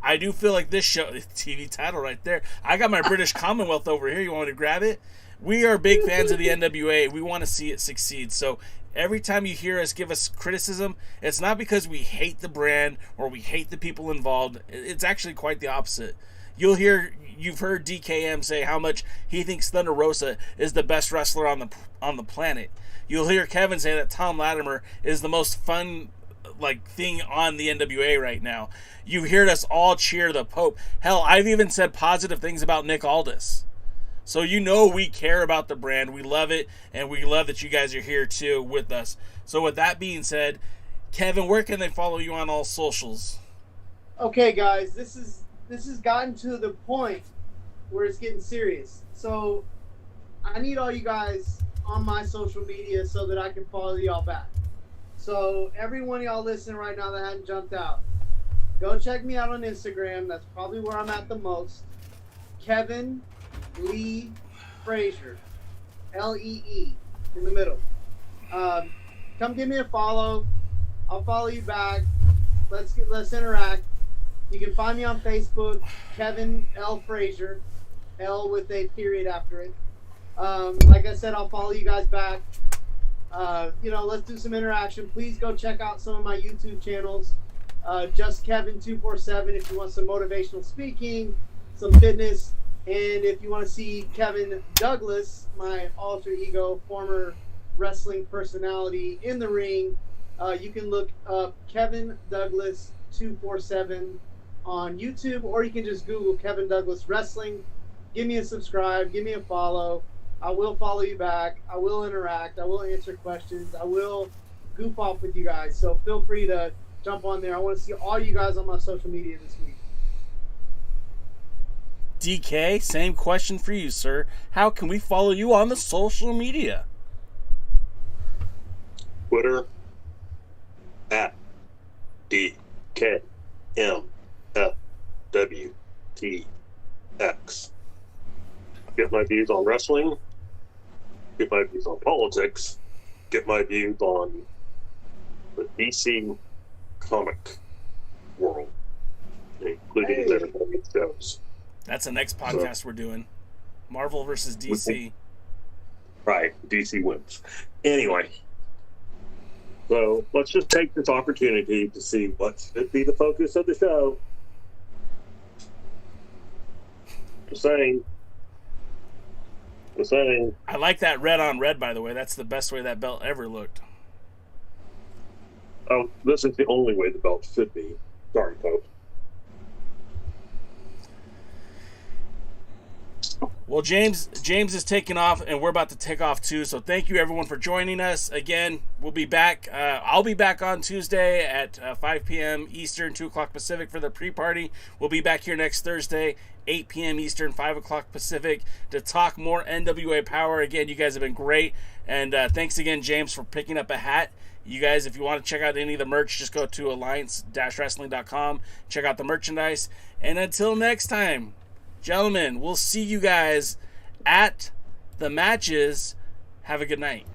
I do feel like this show, TV title right there. I got my British Commonwealth over here. You want me to grab it? We are big fans of the NWA. We want to see it succeed. So every time you hear us give us criticism, it's not because we hate the brand or we hate the people involved. It's actually quite the opposite. You've heard DKM say how much he thinks Thunder Rosa is the best wrestler on the planet. You'll hear Kevin say that Tom Latimer is the most fun thing on the NWA right now. You heard us all cheer the Pope. Hell, I've even said positive things about Nick Aldis. So you know we care about the brand. We love it, and we love that you guys are here too with us. So with that being said, Kevin, where can they follow you on all socials? Okay, guys, this has gotten to the point where it's getting serious. So I need all you guys on my social media so that I can follow y'all back. So every one of y'all listening right now that hadn't jumped out, go check me out on Instagram. That's probably where I'm at the most. Kevin Lee Frazier, Lee in the middle. Come give me a follow. I'll follow you back. Let's interact. You can find me on Facebook, Kevin L. Frazier, L with a period after it. Like I said, I'll follow you guys back. Let's do some interaction. Please go check out some of my YouTube channels. Just Kevin 247 if you want some motivational speaking, some fitness. And if you want to see Kevin Douglas, my alter ego, former wrestling personality in the ring, you can look up Kevin Douglas 247 on YouTube, or you can just Google Kevin Douglas Wrestling. Give me a subscribe, give me a follow. I will follow you back. I will interact. I will answer questions. I will goof off with you guys. So feel free to jump on there. I want to see all you guys on my social media this week. DK, same question for you, sir. How can we follow you on the social media? Twitter at DKMFWTX. Get my views on wrestling, get my views on politics, get my views on the DC comic world, including their shows. That's the next podcast we're doing. Marvel versus DC. Right, DC wins. Anyway, so let's just take this opportunity to see what should be the focus of the show. Just saying. I like that red on red, by the way. That's the best way that belt ever looked. Oh, this is the only way the belt should be. Sorry, Pope. Well, James is taking off, and we're about to take off too. So thank you, everyone, for joining us. Again, we'll be back. I'll be back on Tuesday at 5 p.m. Eastern, 2 o'clock Pacific for the pre-party. We'll be back here next Thursday, 8 p.m. Eastern, 5 o'clock Pacific, to talk more NWA Power. Again, you guys have been great. And thanks again, James, for picking up a hat. You guys, if you want to check out any of the merch, just go to alliance-wrestling.com. Check out the merchandise. And until next time, gentlemen, we'll see you guys at the matches. Have a good night.